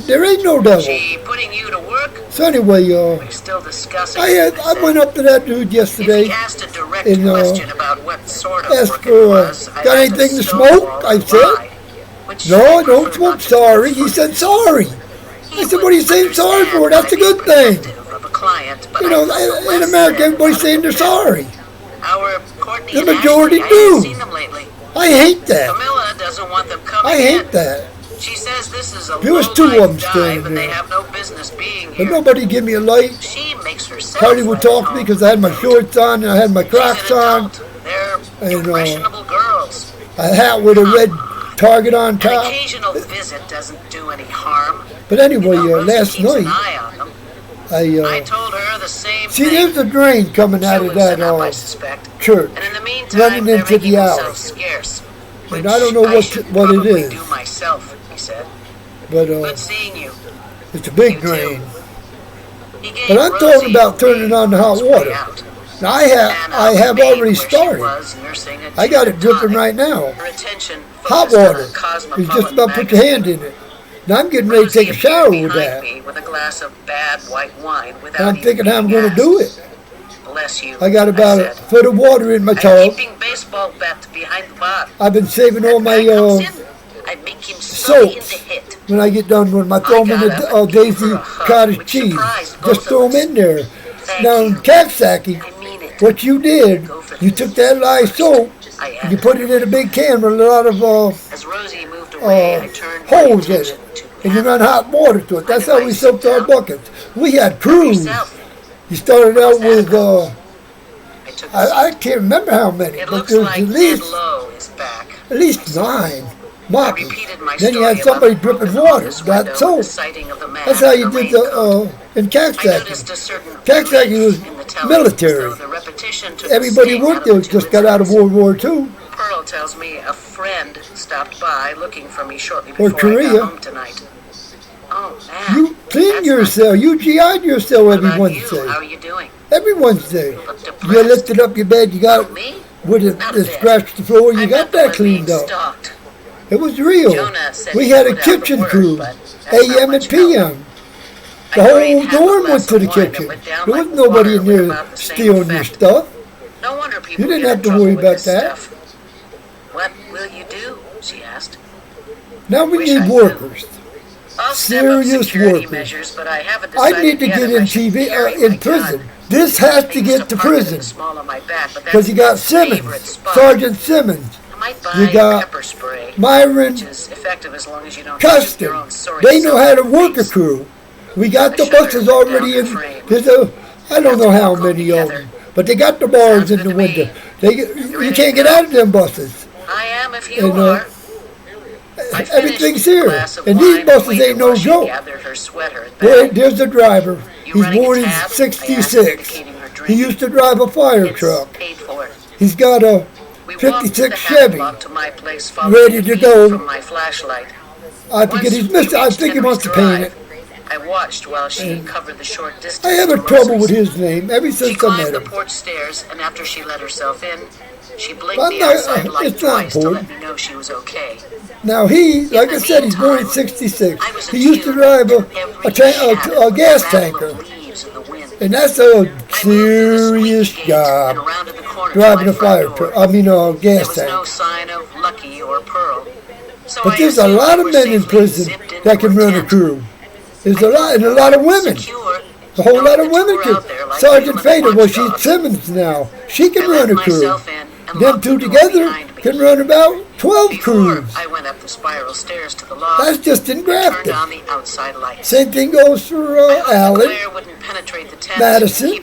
There ain't no devil. Putting you to work? So anyway, Still discussing. I went up to that dude yesterday He asked a direct and question about what sort of asked work for, it was. I got had to anything to stonewall smoke? I the said, lie, which no, I don't smoke. Sorry. He said sorry. I said, what are you saying sorry for? That's a good thing. of a client, but You know, in America, everybody's saying they're sorry. our Courtney The and majority Ashley, I haven't do. seen them lately. I hate that. Camilla doesn't want them coming I hate in. that. She says this is a There was two of them standing and they there. have no business being But here. nobody give me a light. She makes herself Hardly would talk to me because I had my shorts on and I had my Crocs on. They're And impressionable girls. a hat with a red target on An top. occasional visit doesn't do any harm. But anyway, Rosie last keeps an night, eye on them. I told her the same see, thing. there's a drain coming out of that church, And in the meantime, running they're into making the themselves alley. scarce. And I don't know what it Probably is, do myself, he said. but Good seeing you. it's a big drain. He gave But I'm Rosie talking about a turning on the hot spray water. out. Now I have already started. I got it dripping right now. Hot water. You just about put your hand in it. Now I'm getting ready to take a shower with that. With a glass of bad white wine And I'm thinking how I'm going to do it. Bless you. I got about a foot of water in my tub. Keeping baseball bat behind the bar. I've been saving all my soaps when I get done with my throw them in the Daisy cottage cheese. Just throw them in there. Now in Capsacking, what you did, you took that lye soap and you put it in a big can with a lot of holes in it. And you run hot water to it. That's how we soaked our buckets. We had crews. You started out with, I can't remember how many, but there was at least 9 mopping. Then you had somebody dripping water, that soap. That's how you did in Caxsacking. Caxsacking was military. Everybody worked there just got out of World War II. Pearl tells me a friend stopped by looking for me shortly before Or Korea. I got home tonight. Oh, man. You cleaned your cell. You GI'd your cell every Wednesday. How are you doing? Every Wednesday. You lifted up your bed. You got with it scratched the floor. You got that cleaned up. It was real. We had a kitchen crew, AM and PM. The whole dorm went to the kitchen. There was nobody in there stealing your stuff. No wonder people You didn't have to worry about that. What will you do? She asked. Now we need workers. Serious workers. I need to get in TV in prison. This has to get to prison because you got Simmons, Sergeant Simmons. You got Myron Custom. They know how to work a crew. We got the buses already in. I don't know how many of them, but they got the bars in the window. You can't get out of them buses. I am if you are. Everything's here. And these buses ain't no joke. There's the driver. He's born in 66. He used to drive a fire truck. He's got a 56 Chevy ready to go. I forget he's missing. I think he wants to paint it. I watched while she covered the short distance. I have a trouble with his name ever since I met him. She climbed the porch stairs, and after she let herself in, she blinked the outside light twice to let me know she was okay. Now like I said, he's born in 66. He used to drive a gas tanker. And that's a serious job, driving a fire truck, a gas tank. No sign of Lucky or Pearl. But there's a lot of men in prison that can run a crew. There's a lot, and a lot of women. A whole lot of women can. Sergeant Fader, well, she's Simmons now. She can run a crew. Them two together can run about 12 crews. I went up the spiral stairs to the loft. That's just in Grafton. Turned on the outside lights. Same thing goes for Allen, Madison,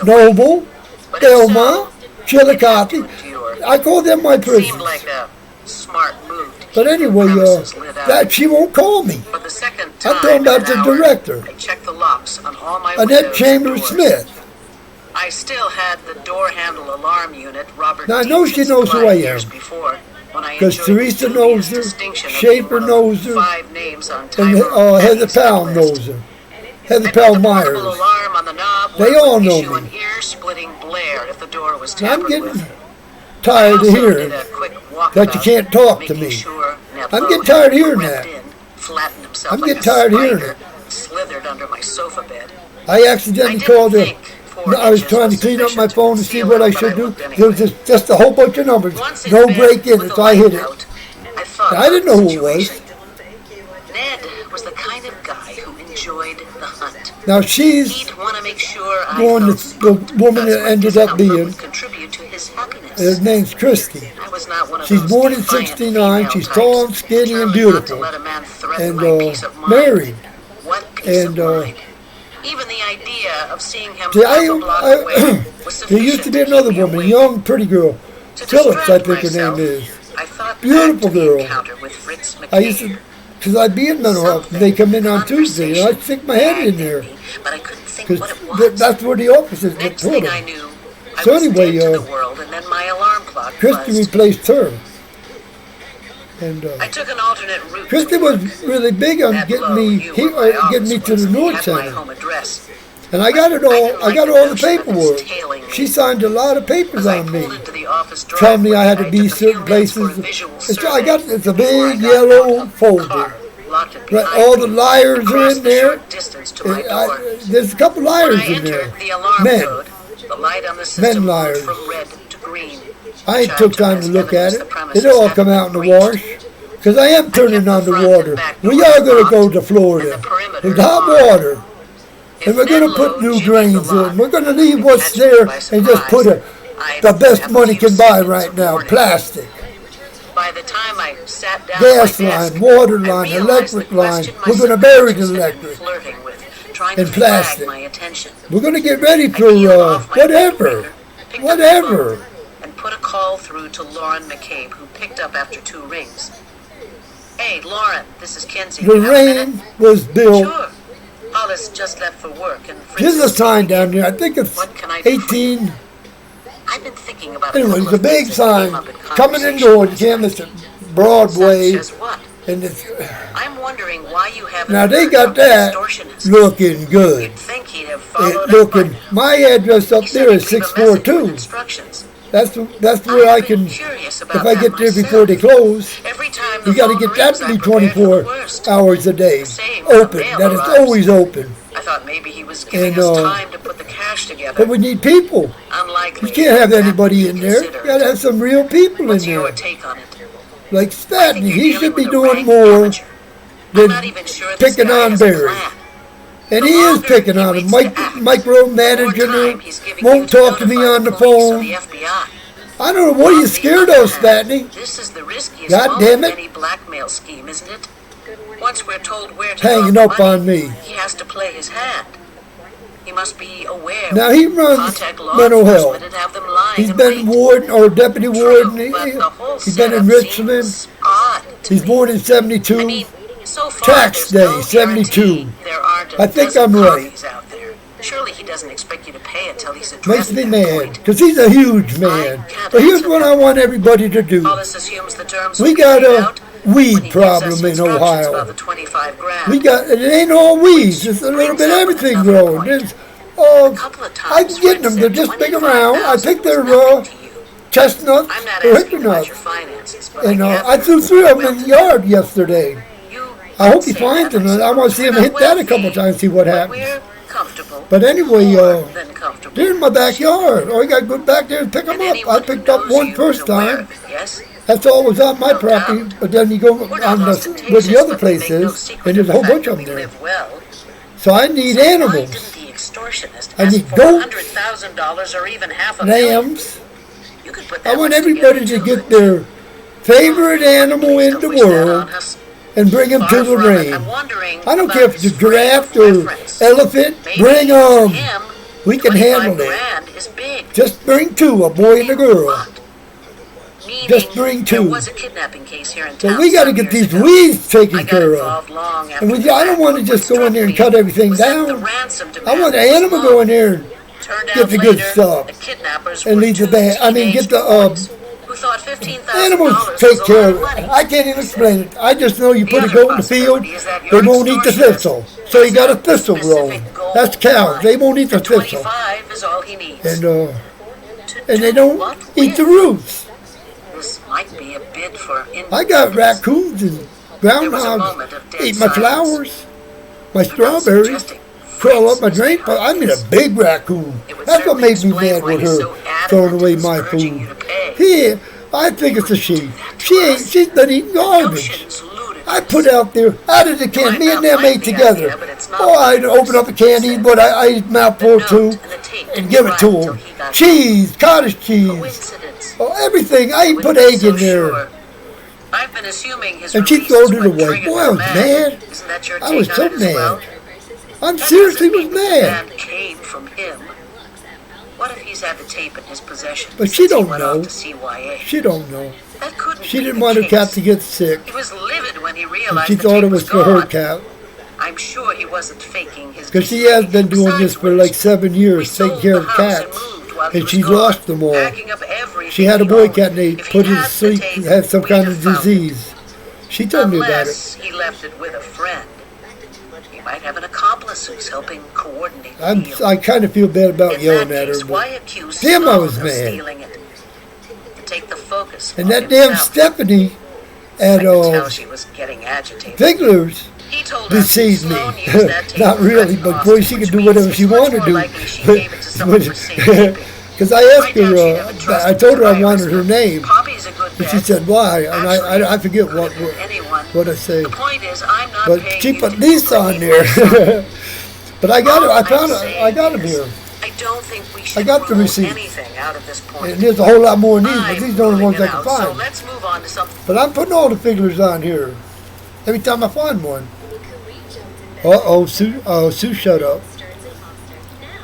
Noble, Delma, Chillicothe. I call them my prisons. Seemed like a smart move. But anyway, that she won't call me. For the second I'm time talking about the director, I checked the locks on all my Annette Chambers Smith. I still had the door handle alarm unit Robert Now I know she knows who I am. Because Teresa knows her, Schaefer knows her, and Heather Powell knows her. Heather Powell Myers. They all know me. Now I'm getting tired of hearing that you can't talk to me. I'm getting tired of hearing that. I'm getting tired of hearing it. Slithered under my sofa bed. I accidentally called her. I was trying to clean up my phone to see what I should do. There was just a whole bunch of numbers. No break in it, so I hit it. I didn't know who it was. Ned was the kind of guy who enjoyed the hunt. Now she's He'd want to make sure the woman that ended up being. contribute to his happiness. Her name's Christy. I was not one of She's those born in defiant 69. She's female tall and types, skinny and determined not to beautiful. let a man threaten And my peace of mind. married. What peace And of mind? Even the idea of seeing him see, half a block away was there used to be sufficient another woman, young, pretty girl. Phillips, I think her name is. Beautiful girl. with Fritz I used to, because I'd be in mental health, and they come in on Tuesday, and I'd stick my head in there. but I couldn't think Because what it was. that's where the offices get Next put thing them. I knew, I So was anyway, dead to the world, and then my alarm clock Christy buzzed. replaced her. And I took an alternate route. Christy was really big on getting me to the North had my Center. home address. And I got it all. I got all the paperwork. She signed a lot of papers on me, telling me I had to be certain places. It's a big yellow folder. Right, all the liars are in there. There's a couple liars in there. Men liars. I ain't took time to look at it. It'll all come out in the wash. Because I am turning on the water. We are going to go to Florida with hot water. And we're going to put new drains in. We're going to leave what's there and just put the best money can buy right now, plastic. By the time I sat down gas line, water line, electric line. We're going to bury the electric and plastic. We're going to get ready for whatever. And put a call through to Lauren McCabe, who picked up after 2 rings. Hey, Lauren, this is Kenzie. The rain was built. Sure. Hollis just left for work, and Fritz. There's a sign down there. I think it's 18. I've been thinking about anyway, it's a big sign coming indoors. You can't miss it. Broadway. And it's. I'm wondering why you haven't. Now they got that looking good. My address up there is 642. That's where I can. If I get there before they close, you got to get that to be 24 hours a day open. That it's always open. I thought maybe he was giving us time to put the cash together. But we need people. You can't have anybody in there. You got to have some real people in there. Like Statney, he should be doing more than picking on Barry. And he is picking on him, micromanaging him, won't talk to me on the phone. I don't know, what are you scared of, Statney? This is the riskiest God damn it. any blackmail scheme, isn't it? Once we're told where to hanging up on me. He has to play his hand. He must be aware. Now he runs mental health. He's been warden or deputy warden. He's been in Richmond. He's born in 72. Tax day, 72. I think I'm right. Surely he doesn't expect you to pay until he's addressed. Makes me mad, because he's a huge man. But here's what I want everybody to do. We got a weed problem in Ohio. We got, it ain't all weeds, it's a little bit of everything growing. There's, I can get them, they're just big around. I picked their chestnuts or hickory-nuts. And I threw 3 of them in the yard yesterday. I hope he finds them. I want to see him hit that a couple times, see what happens. But anyway, they're in my backyard. All you got to go back there and pick them up. I picked up one first time. That's all was on my property. But then you go on where the other place is, and there's a whole bunch of them there. So I need animals. I need goats, lambs. I want everybody to get their favorite animal in the world and bring them to the ring. I don't care if it's a giraffe or elephant, bring them. We can handle it. Just bring 2, a boy and a girl. Just bring 2. So we got to get these weeds taken care of. And I don't want to just go in there and cut everything down. I want the animal to go in there and get the good stuff. And leave the bad. I mean, get the animals take care of it. I can't even explain it. I just know you put a goat in the field, they won't eat the thistle. So you got a thistle growing. That's cows. They won't eat the thistle. And they don't eat the roots. I got raccoons and groundhogs eat my flowers, my strawberries, crawl up my drain pipe. I mean a big raccoon. That's what made me mad with her throwing away my food. Here, I think it's a she. She's been eating garbage. I put out there, out of the can, me and them ate together. Oh, I'd open up a can, eat what I eat a mouthful too, and give it to them. Cheese, cottage cheese, everything. I even put egg in there. And she threw it away. Boy, I was mad. I was so mad. I seriously was mad. What if he's had the tape in his possession? But she don't know. She don't know. She didn't want her cat to get sick. He was livid when he realized and she thought it was for her cat. I'm sure he wasn't faking his. Because she has been doing this for like 7 years, taking care of cats, and she's lost them all. She had a boy cat and they put him to sleep. He had some kind of disease. She told me about it. He left it with a friend. He might have an accomplice who's helping coordinate the deal. I kind of feel bad about yelling at her, Why but accuse damn, I was Sloan of mad. stealing it? Take the focus. And off that damn himself. Stephanie I at could tell she was getting agitated. Figgler's He told her deceived me. Sloan used that tape Not to really, threaten but Austin, boy, she which could do means whatever it's she much wanted to more do. likely she gave it to someone for safekeeping. Because I asked her, I told her I wanted her name, Poppy's a good and bet. she said why, and I forget what I say. The point is, I'm not But paying she you put to Lisa on there. But I got it. I got him here. I don't think we I should got the rule receipt. anything out of this point. And there's a whole lot more in these, but these are the only ones I can So find. let's move on to something. But I'm putting all the figures on here. Every time I find one. Uh-oh, Sue shut up.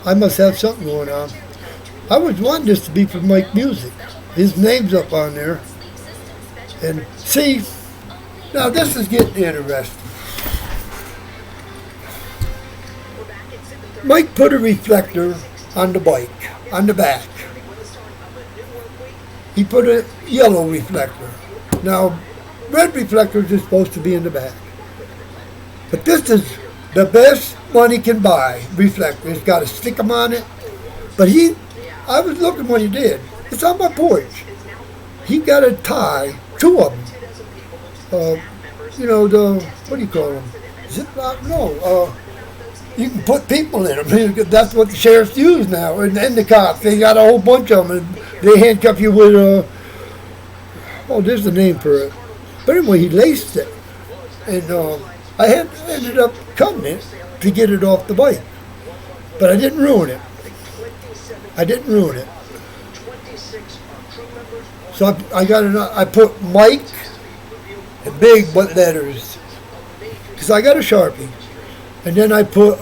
I must have something going on. I was wanting this to be for Mike Music. His name's up on there. And see, now this is getting interesting. Mike put a reflector on the bike, on the back. He put a yellow reflector. Now, red reflectors are supposed to be in the back. But this is the best money can buy reflector. It's got a stick on it. But I was looking when he did. It's on my porch. He got a tie, two of them. What do you call them? Ziploc? No. You can put people in them. That's what the sheriffs use now. And the cops, they got a whole bunch of them. And they handcuff you with, there's the name for it. But anyway, he laced it. And I ended up cutting it to get it off the bike. But I didn't ruin it. So I put Mike in big letters. Because I got a Sharpie. And then I put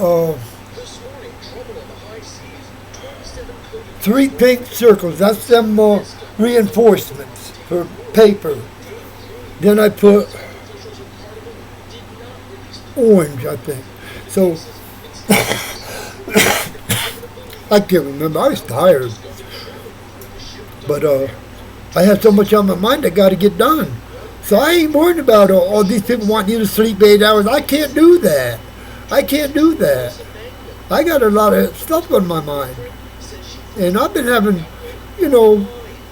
3 pink circles. That's them reinforcements for paper. Then I put orange, I think. So I can't remember. I was tired. But I had so much on my mind I got to get done. So I ain't worried about all these people wanting you to sleep 8 hours. I can't do that. I got a lot of stuff on my mind. And I've been having,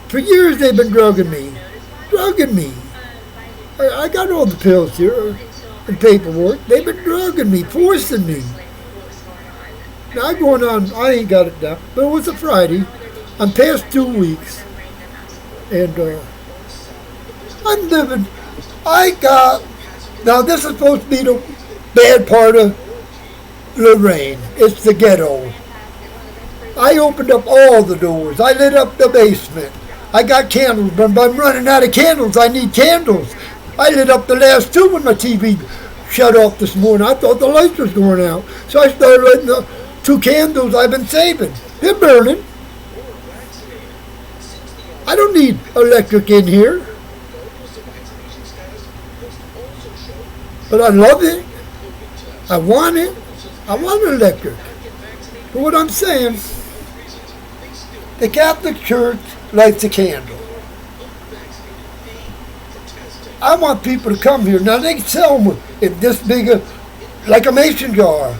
for years they've been drugging me. I got all the pills here and paperwork. They've been drugging me, forcing me. Now I'm going on, I ain't got it down, but it was a Friday. I'm past 2 weeks. And I'm living, now this is supposed to be the bad part of Lorraine. It's the ghetto. I opened up all the doors. I lit up the basement. I got candles, but I'm running out of candles. I need candles. I lit up the last 2 when my TV shut off this morning. I thought the lights was going out. So I started lighting the 2 candles I've been saving. They're burning. I don't need electric in here. But I love it. I want it. I want electric. But what I'm saying, the Catholic Church lights a candle. I want people to come here. Now they can sell them in this big, like a mason jar.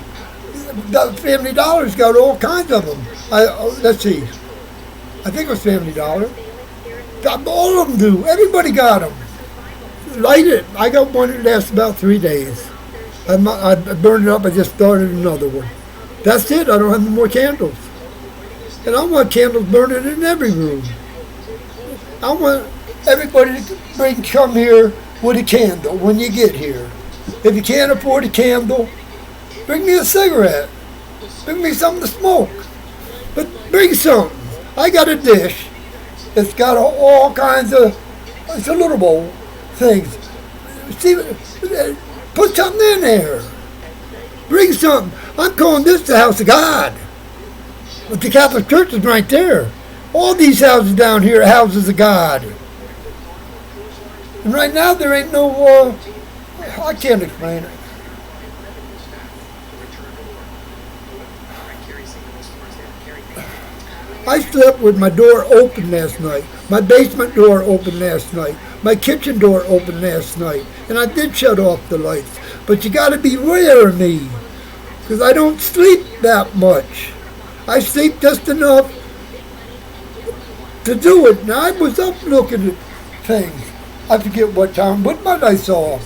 The Family Dollar's got all kinds of them. Let's see. I think it was Family Dollar. All of them do. Everybody got them. Light it. I got one that lasts about 3 days. I burned it up. I just started another one. That's it. I don't have any more candles. And I want candles burning in every room. I want everybody to come here with a candle when you get here. If you can't afford a candle, bring me a cigarette. Bring me something to smoke. But bring something. I got a dish. It's got all kinds of, it's a little bowl, things. See, put something in there. Bring something. I'm calling this the house of God. But the Catholic Church is right there. All these houses down here are houses of God. And right now there ain't no, I can't explain it. I slept with my door open last night. My basement door open last night. my kitchen door open last night, and I did shut off the lights. But you got to beware of me, because I don't sleep that much. I sleep just enough to do it. Now, I was up looking at things. I forget what time, but my lights off.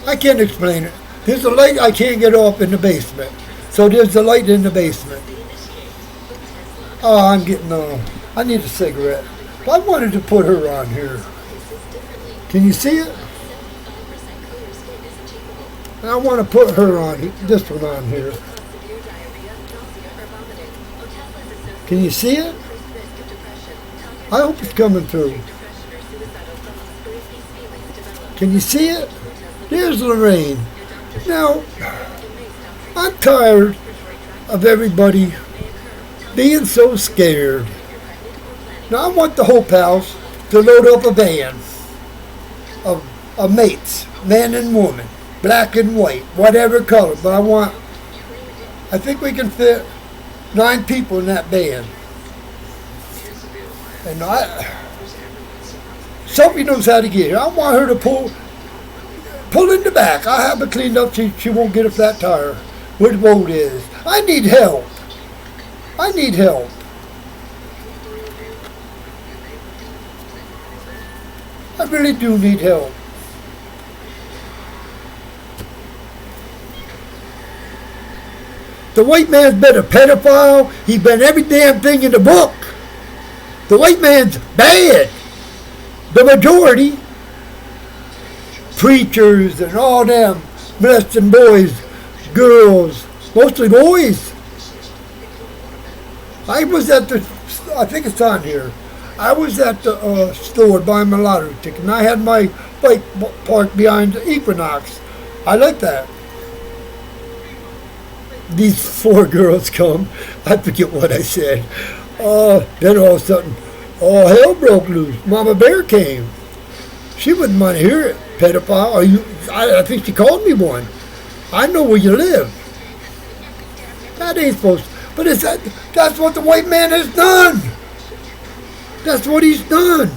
I can't explain it. There's a light I can't get off in the basement. So there's a light in the basement. Oh, I'm getting I need a cigarette. But I wanted to put her on here. Can you see it? I want to put her on, this one on here. Can you see it? I hope it's coming through. Can you see it? There's Lorraine. Now, I'm tired of everybody being so scared. Now, I want the Hope House to load up a van of mates, man and woman, black and white, whatever color. But I think we can fit 9 people in that van. And Sophie knows how to get here. I want her to pull in the back. I have it cleaned up. She won't get a flat tire where the road is. I need help. I need help. I really do need help. The white man's been a pedophile. He's been every damn thing in the book. The white man's bad. The majority, preachers and all them, molesting boys, girls, mostly boys. I was at I think it's on here. I was at the store buying my lottery ticket, and I had my bike parked behind the Equinox. I like that. These 4 girls come. I forget what I said. Then all of a sudden, all hell broke loose. Mama Bear came. She wouldn't want to hear it. Pedophile. I think she called me one. I know where you live. That ain't supposed to. But that's what the white man has done. That's what he's done.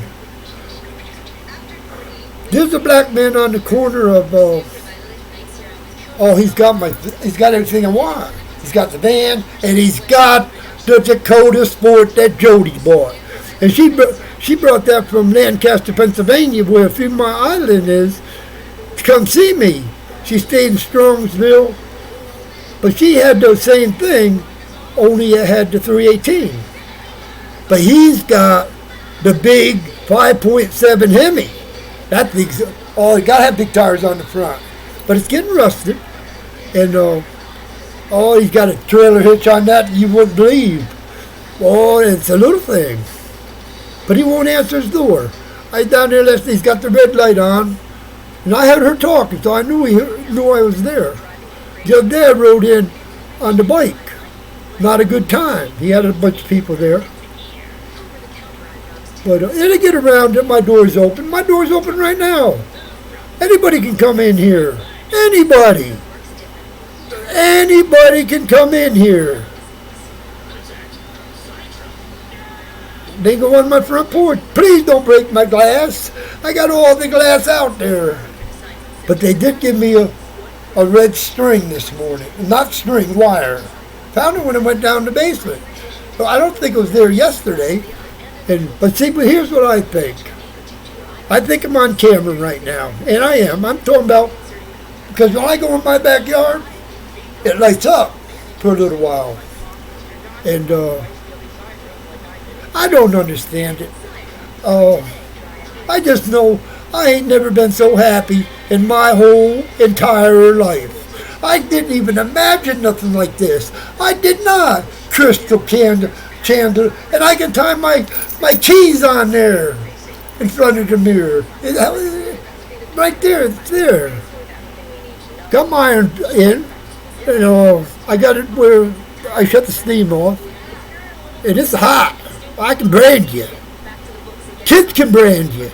There's a black man on the corner of, he's got everything I want. He's got the van, and he's got the Dakota Sport that Jody bought. And she brought that from Lancaster, Pennsylvania, where Fremont Island is, to come see me. She stayed in Strongsville, but she had the same thing, only it had the 318. But he's got the big 5.7 Hemi. That thing's, you gotta have big tires on the front. But it's getting rusted. And, he's got a trailer hitch on that you wouldn't believe. It's a little thing. But he won't answer his door. I was down there last night, he's got the red light on. And I had her talking, so I knew I was there. The other day I rode in on the bike. Not a good time. He had a bunch of people there. But and I get around it, my door's open. My door's open right now. Anybody can come in here. Anybody. Anybody can come in here. They go on my front porch. Please don't break my glass. I got all the glass out there. But they did give me a red string this morning. Not string, wire. Found it when I went down the basement. So I don't think it was there yesterday. But here's what I think. I think I'm on camera right now. And I am. I'm talking about, because when I go in my backyard, it lights up for a little while. And I don't understand it. I just know I ain't never been so happy in my whole entire life. I didn't even imagine nothing like this. I did not. Crystal chandelier, and I can tie my keys on there in front of the mirror. Right there, it's there. Got my iron in. I got it where I shut the steam off. And it's hot. I can brand you. Kids can brand you.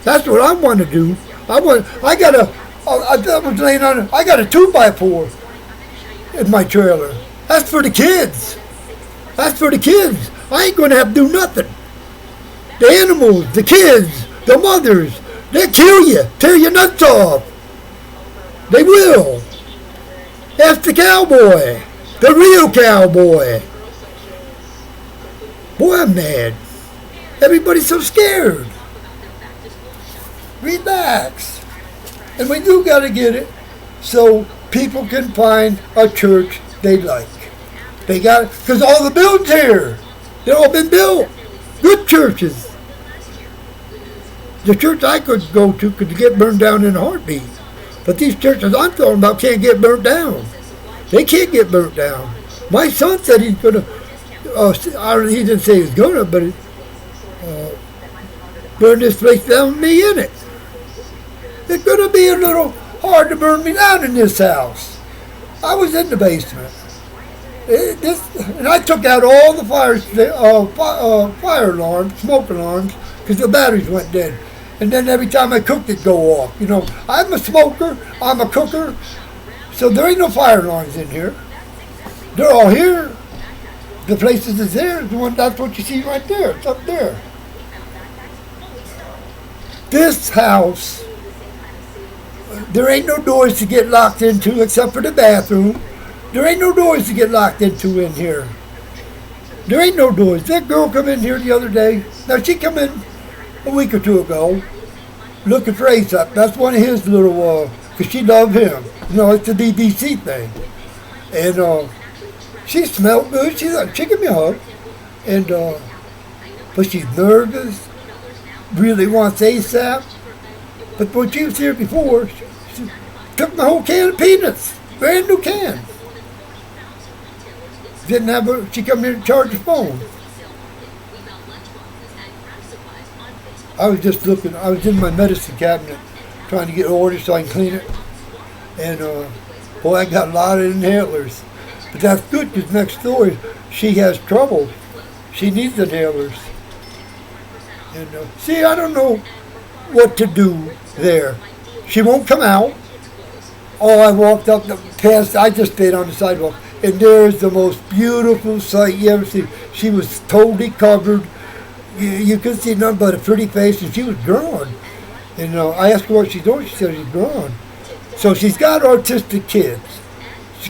That's what I want to do. I got a 2x4 in my trailer. That's for the kids. That's for the kids. I ain't going to have to do nothing. The animals, the kids, the mothers, they'll kill you, tear your nuts off. They will. Ask the cowboy, the real cowboy. Boy, I'm mad. Everybody's so scared. Relax. And we do got to get it so people can find a church they like. They got, because all the buildings here, they've all been built. Good churches. The church I could go to could get burned down in a heartbeat. But these churches I'm talking about can't get burnt down. They can't get burnt down. My son said he's going to, he didn't say he's going to, but burn this place down with me in it. It's going to be a little hard to burn me down in this house. I was in the basement. And I took out all the fire alarms, smoke alarms, because the batteries went dead. And then every time I cooked, it'd go off. You know, I'm a smoker, I'm a cooker, so there ain't no fire alarms in here. They're all here. The places is there. That's what you see right there. It's up there. This house, there ain't no doors to get locked into except for the bathroom. There ain't no doors to get locked into in here. There ain't no doors. That girl come in here the other day. Now, she come in a week or two ago looking for Aesop. That's one of his little, because she loved him. You know, it's the BBC thing. And she smelled good. She's like, she give me a hug. And, but she's nervous, really wants ASAP. But when she was here before, she took my whole can of peanuts. Brand new can. Didn't have her, she come here to charge the phone. I was just looking, I was in my medicine cabinet trying to get orders so I can clean it. And boy, I got a lot of inhalers. But that's good because next door, she has trouble. She needs inhalers. And see, I don't know what to do there. She won't come out. Oh, I walked up the past, I just stayed on the sidewalk. And there's the most beautiful sight you ever see. She was totally covered. You couldn't see nothing but a pretty face, and she was drawn. And I asked her what she's doing. She said she's drawn. So she's got autistic kids.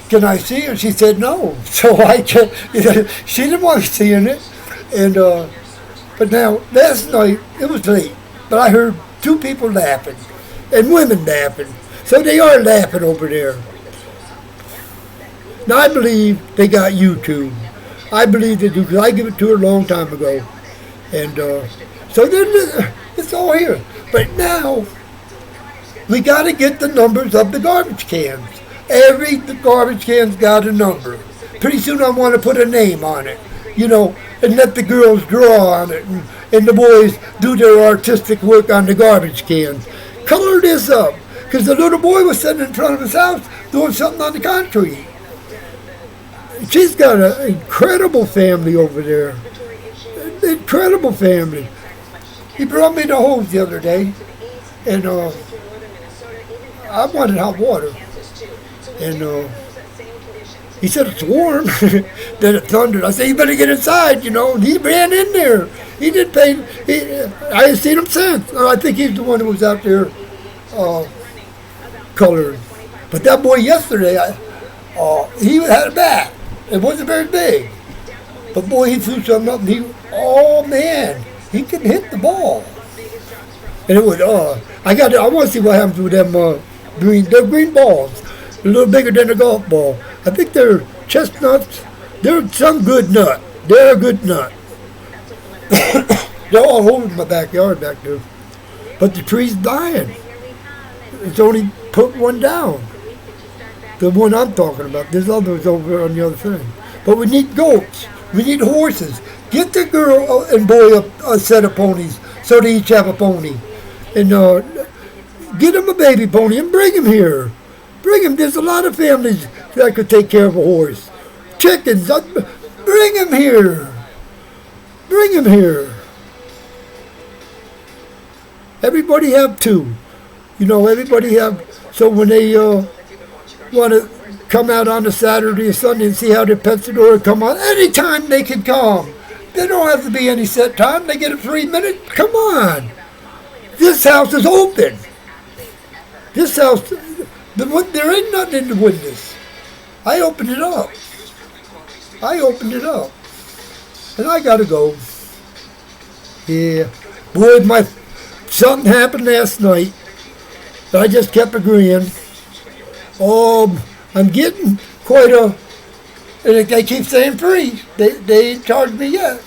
Can I see her? She said no. So I can't. She didn't want to see it. And but now last night it was late, but I heard two people laughing, and women laughing. So they are laughing over there. Now I believe they got YouTube. I believe they do because I gave it to her a long time ago. And so it's all here. But now, we got to get the numbers of the garbage cans. Every garbage can's got a number. Pretty soon I want to put a name on it, you know, and let the girls draw on it and the boys do their artistic work on the garbage cans. Color this up, because the little boy was sitting in front of his house doing something on the concrete. She's got an incredible family over there. Incredible family. He brought me the hose the other day, and I wanted hot water. And he said it's warm. Then it thundered. I said, you better get inside, you know. And he ran in there. He didn't pay. I haven't seen him since. I think he's the one who was out there coloring. But that boy yesterday, he had a bat. It wasn't very big. But boy, he threw something up, and oh man, he can hit the ball. And it was, I want to see what happens with them green balls. A little bigger than a golf ball. I think they're chestnuts. They're some good nut. They're a good nut. They're all over my backyard back there. But the tree's dying. It's only put one down. The one I'm talking about. There's others over on the other thing. But we need goats. We need horses. Get the girl and boy a set of ponies so they each have a pony. And get them a baby pony and bring them here. Bring them. There's a lot of families that could take care of a horse. Chickens. Bring them here. Bring them here. Everybody have two. You know, everybody have. So when they want to come out on a Saturday or Sunday and see how their pets are, come on. Anytime they can come. They don't have to be any set time. They get a 3 minute. Come on. This house is open. This house, there ain't nothing in the windows. I opened it up. And I got to go. Yeah. Boy, something happened last night. I just kept agreeing. I'm getting quite a... And they keep saying free. They ain't charged me yet.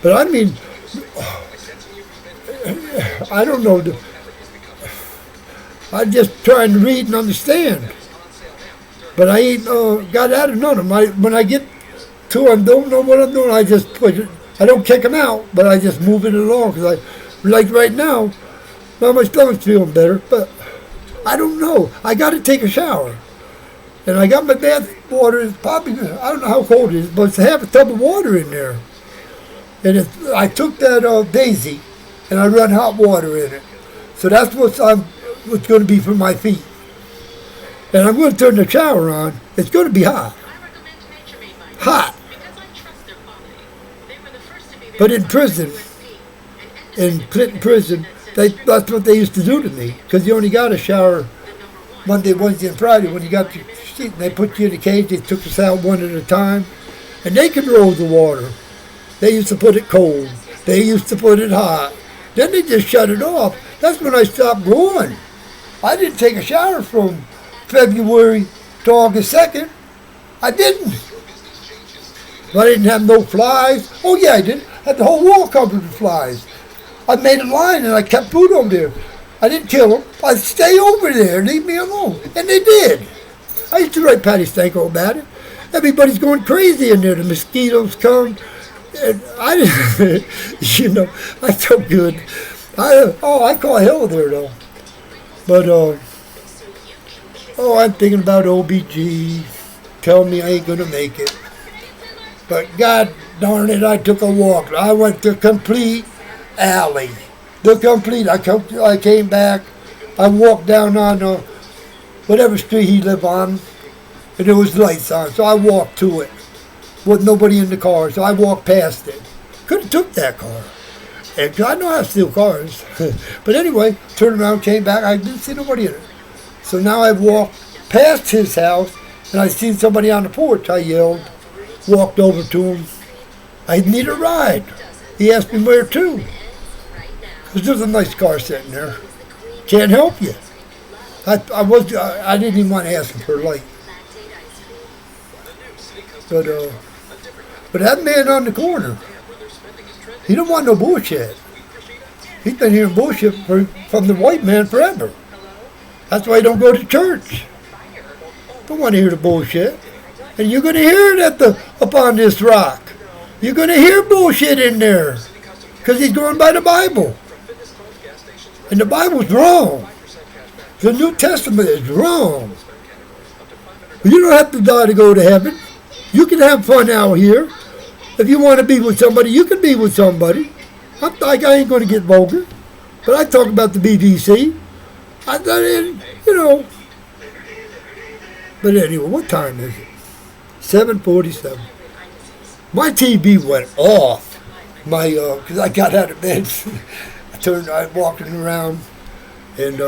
But I mean, I don't know. I'm just trying to read and understand. But I ain't got out of none of them. When I get to them, don't know what I'm doing, I just push it. I don't kick them out, but I just move it along. Because like right now, my stomach's feeling better, but I don't know. I got to take a shower. And I got my bath water. It's probably, I don't know how cold it is, but it's half a tub of water in there. And I took that Daisy, and I run hot water in it. So that's what's going to be for my feet. And I'm going to turn the shower on. It's going to be hot. Hot. But in prison, in Clinton prison, that's what they used to do to me. Because you only got a shower Monday, Wednesday, and Friday when you got your seat. And they put you in a cage. They took us out one at a time. And they controlled the water. They used to put it cold. They used to put it hot. Then they just shut it off. That's when I stopped going. I didn't take a shower from February to August 2nd. I didn't. I didn't have no flies. Oh yeah, I did. I had the whole wall covered with flies. I made a line and I kept food over there. I didn't kill them. I'd stay over there, leave me alone. And they did. I used to write Patty Stanko about it. Everybody's going crazy in there. The mosquitoes come. And I didn't, I felt good. I call hell there though. But, I'm thinking about OBG. Tell me I ain't going to make it. But God darn it, I took a walk. I went to Complete Alley. I came back. I walked down on whatever street he lived on, and there was lights on. So I walked to it with nobody in the car. So I walked past it. Could have took that car. And I know how to steal cars. But anyway, turned around, came back. I didn't see nobody in it. So now I walked past his house, and I seen somebody on the porch. I yelled, walked over to him. I need a ride. He asked me where to. Because there's a nice car sitting there. Can't help you. I didn't even want to ask him for a light. But that man on the corner, he don't want no bullshit. He's been hearing bullshit from the white man forever. That's why he don't go to church. Don't want to hear the bullshit. And you're going to hear it up on this rock. You're going to hear bullshit in there. Because he's going by the Bible. And the Bible's wrong. The New Testament is wrong. You don't have to die to go to heaven. You can have fun out here. If you want to be with somebody, you can be with somebody. I ain't going to get vulgar. But I talk about the BBC. But anyway, what time is it? 7:47. My TV went off. Because I got out of bed. I walking around. And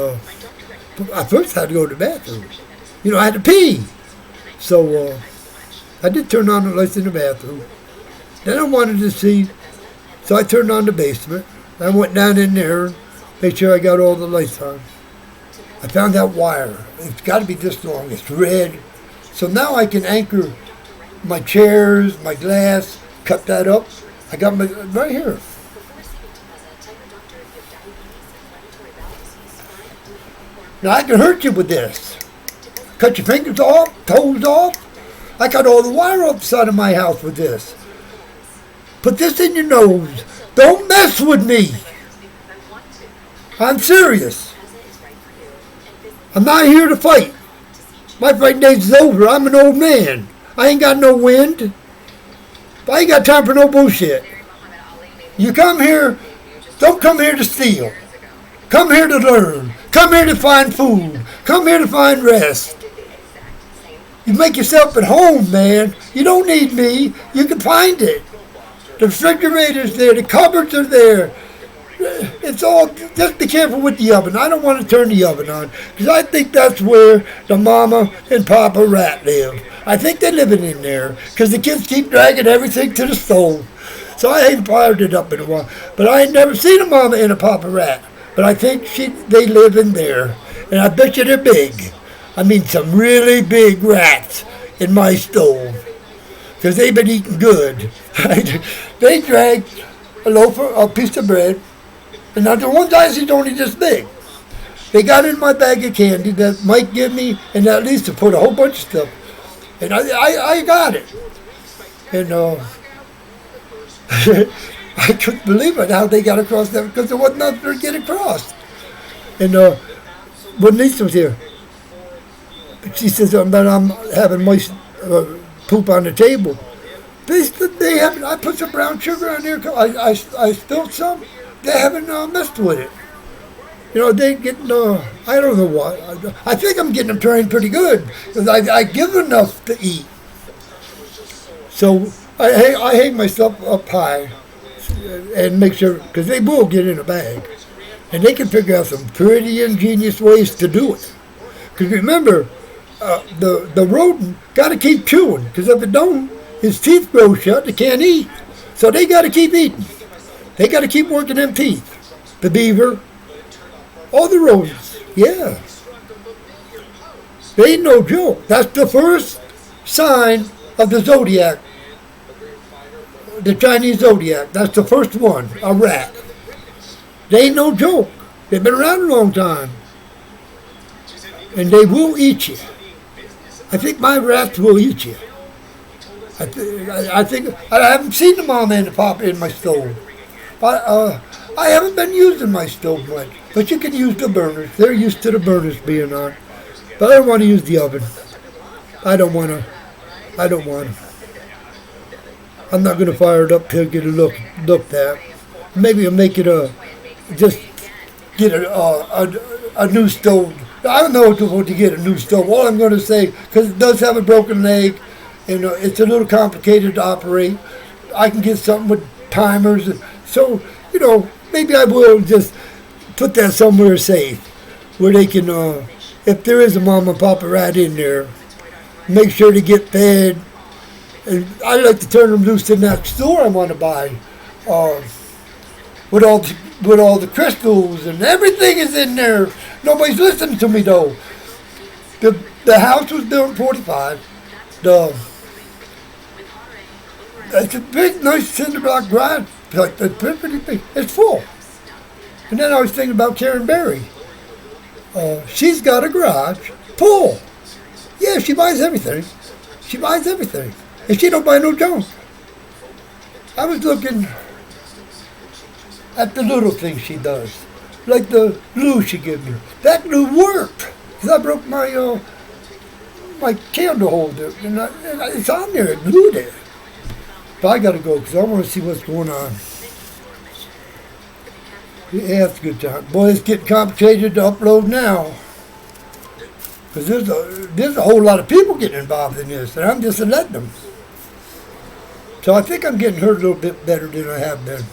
I first had to go to the bathroom. I had to pee. So I did turn on the lights in the bathroom. Then I wanted to see. So I turned on the basement. I went down in there and made sure I got all the lights on. I found that wire. It's got to be this long. It's red. So now I can anchor my chairs, my glass, cut that up. I got my right here. Now I can hurt you with this. Cut your fingers off, toes off. I got all the wire up the side of my house with this. Put this in your nose. Don't mess with me. I'm serious. I'm not here to fight. My fight days is over. I'm an old man. I ain't got no wind. I ain't got time for no bullshit. You come here, don't come here to steal. Come here to learn. Come here to find food. Come here to find rest. You make yourself at home, man. You don't need me. You can find it. The refrigerator's there. The cupboards are there. It's all, just be careful with the oven. I don't want to turn the oven on because I think that's where the mama and papa rat live. I think they're living in there because the kids keep dragging everything to the stove. So I ain't fired it up in a while. But I ain't never seen a mama and a papa rat. But I think they live in there. And I bet you they're big. I mean some really big rats in my stove. Because they've been eating good. They dragged a piece of bread. And now the ones I see only this big. They got in my bag of candy that Mike gave me, and at least to put a whole bunch of stuff. And I got it. And I couldn't believe it how they got across that because there wasn't nothing to get across. And when Lisa was here, she says, "But I'm having my poop on the table." They haven't. I put some brown sugar on there. I spilled some. They haven't messed with it. You know, they get, I don't know what. I think I'm getting them trained pretty good because I give enough to eat. So I hang myself up high and make sure, because they will get in a bag. And they can figure out some pretty ingenious ways to do it. Because remember, the rodent got to keep chewing, because if it don't, his teeth grow shut, they can't eat. So they got to keep eating. They got to keep working them teeth. The beaver, all the rodents, yeah. They ain't no joke. That's the first sign of the zodiac, the Chinese zodiac. That's the first one, a rat. They ain't no joke. They've been around a long time. And they will eat you. I think my rats will eat you. I think I haven't seen the mama and the papa in my stove. I haven't been using my stove much, but you can use the burners. They're used to the burners being on. But I don't want to use the oven. I don't want to. I'm not going to fire it up till I get it looked at. Maybe I'll make it just get a new stove. I don't know what to get a new stove. All I'm going to say, because it does have a broken leg, and it's a little complicated to operate. I can get something with timers. So, maybe I will just put that somewhere safe where they can, if there is a mama and papa rat in there, make sure to get fed. And I like to turn them loose in that store I want to buy, with all the crystals and everything is in there. Nobody's listening to me though. The house was built in 45. It's a big, nice cinder block garage. Like it's pretty big. It's full. And then I was thinking about Karen Berry. She's got a garage full. Yeah, she buys everything. She buys everything. And she don't buy no junk. I was looking at the little things she does. Like the glue she gave me. That glue worked. Because I broke my my candle holder. And it's on there, it glued it. But I got to go because I want to see what's going on. Yeah, it's a good time. Boy, it's getting complicated to upload now. Because there's a whole lot of people getting involved in this, and I'm just letting them. So I think I'm getting hurt a little bit better than I have been.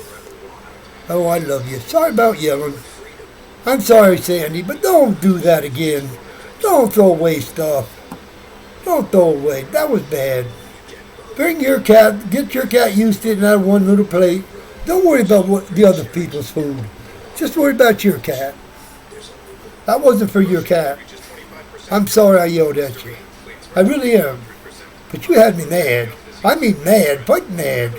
Oh, I love you. Sorry about yelling. I'm sorry, Sandy, but don't do that again. Don't throw away stuff. Don't throw away. That was bad. Bring your cat, get your cat used to it and have one little plate. Don't worry about the other people's food. Just worry about your cat. That wasn't for your cat. I'm sorry I yelled at you. I really am. But you had me mad. I mean mad, quite mad.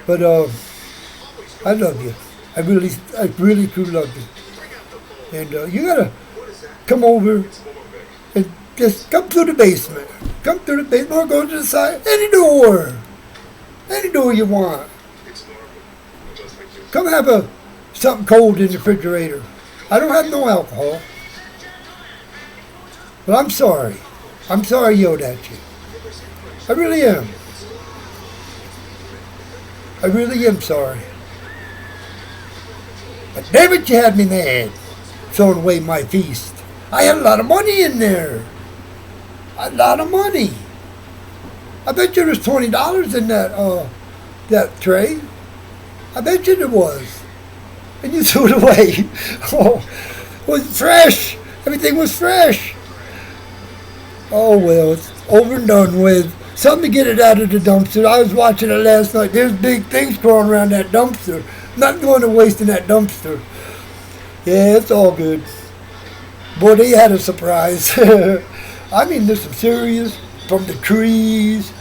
But I love you. I really truly love you. And you gotta come over and just come through the basement. Come through the basement or go to the side. Any door. Any door you want. Come have something cold in the refrigerator. I don't have no alcohol. But I'm sorry. I'm sorry I yelled at you. I really am. I really am sorry. But damn it, you had me mad. Throwing away my feast. I had a lot of money in there. A lot of money. I bet you there's $20 in that tray? I bet you there was. And you threw it away. Oh, it was fresh. Everything was fresh. Oh, well, it's over and done with. Something to get it out of the dumpster. I was watching it last night. There's big things crawling around that dumpster. Not going to waste in that dumpster. Yeah, it's all good. Boy, they had a surprise. I mean, there's some serious, from the trees.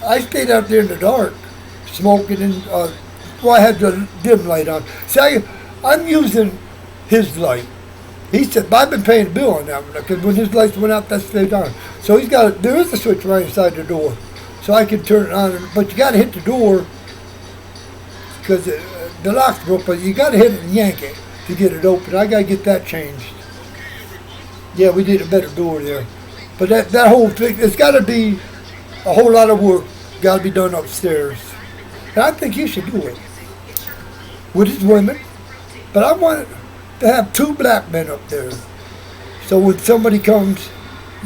I stayed out there in the dark, smoking, and I had the dim light on. See, I'm using his light. He said, I've been paying the bill on that one, because when his lights went out, that stayed on. So there is a switch right inside the door, so I can turn it on. But you got to hit the door, because the lock's broke, but you got to hit it and yank it to get it open. I got to get that changed. Yeah, we did a better door there. But that whole thing, it's got to be a whole lot of work, got to be done upstairs. And I think he should do it with his women. But I want to have 2 black men up there. So when somebody comes,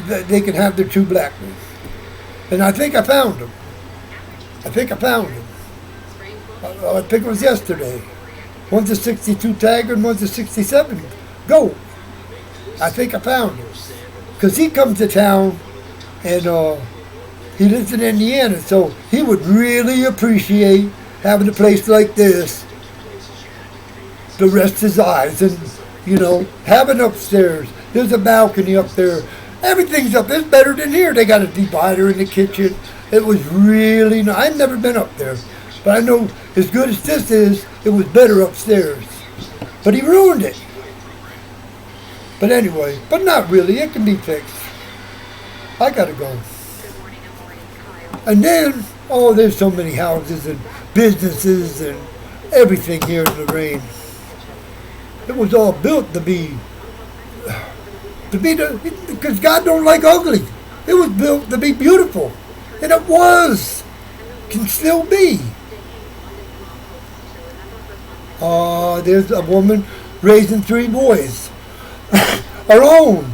they can have their 2 black men. And I think I found them. I think it was yesterday. One's a 62 Tiger and one's a 67 Gold. I think I found him. Because he comes to town and he lives in Indiana, so he would really appreciate having a place like this to rest his eyes and, having upstairs. There's a balcony up there. Everything's up there. It's better than here. They got a divider in the kitchen. It was really nice. I've never been up there, but I know as good as this is, it was better upstairs. But he ruined it. But anyway, but not really. It can be fixed. I gotta go. And then, there's so many houses and businesses and everything here in Lorraine. It was all built to be because God don't like ugly. It was built to be beautiful. And it was. Can still be. There's a woman raising 3 boys. Her own.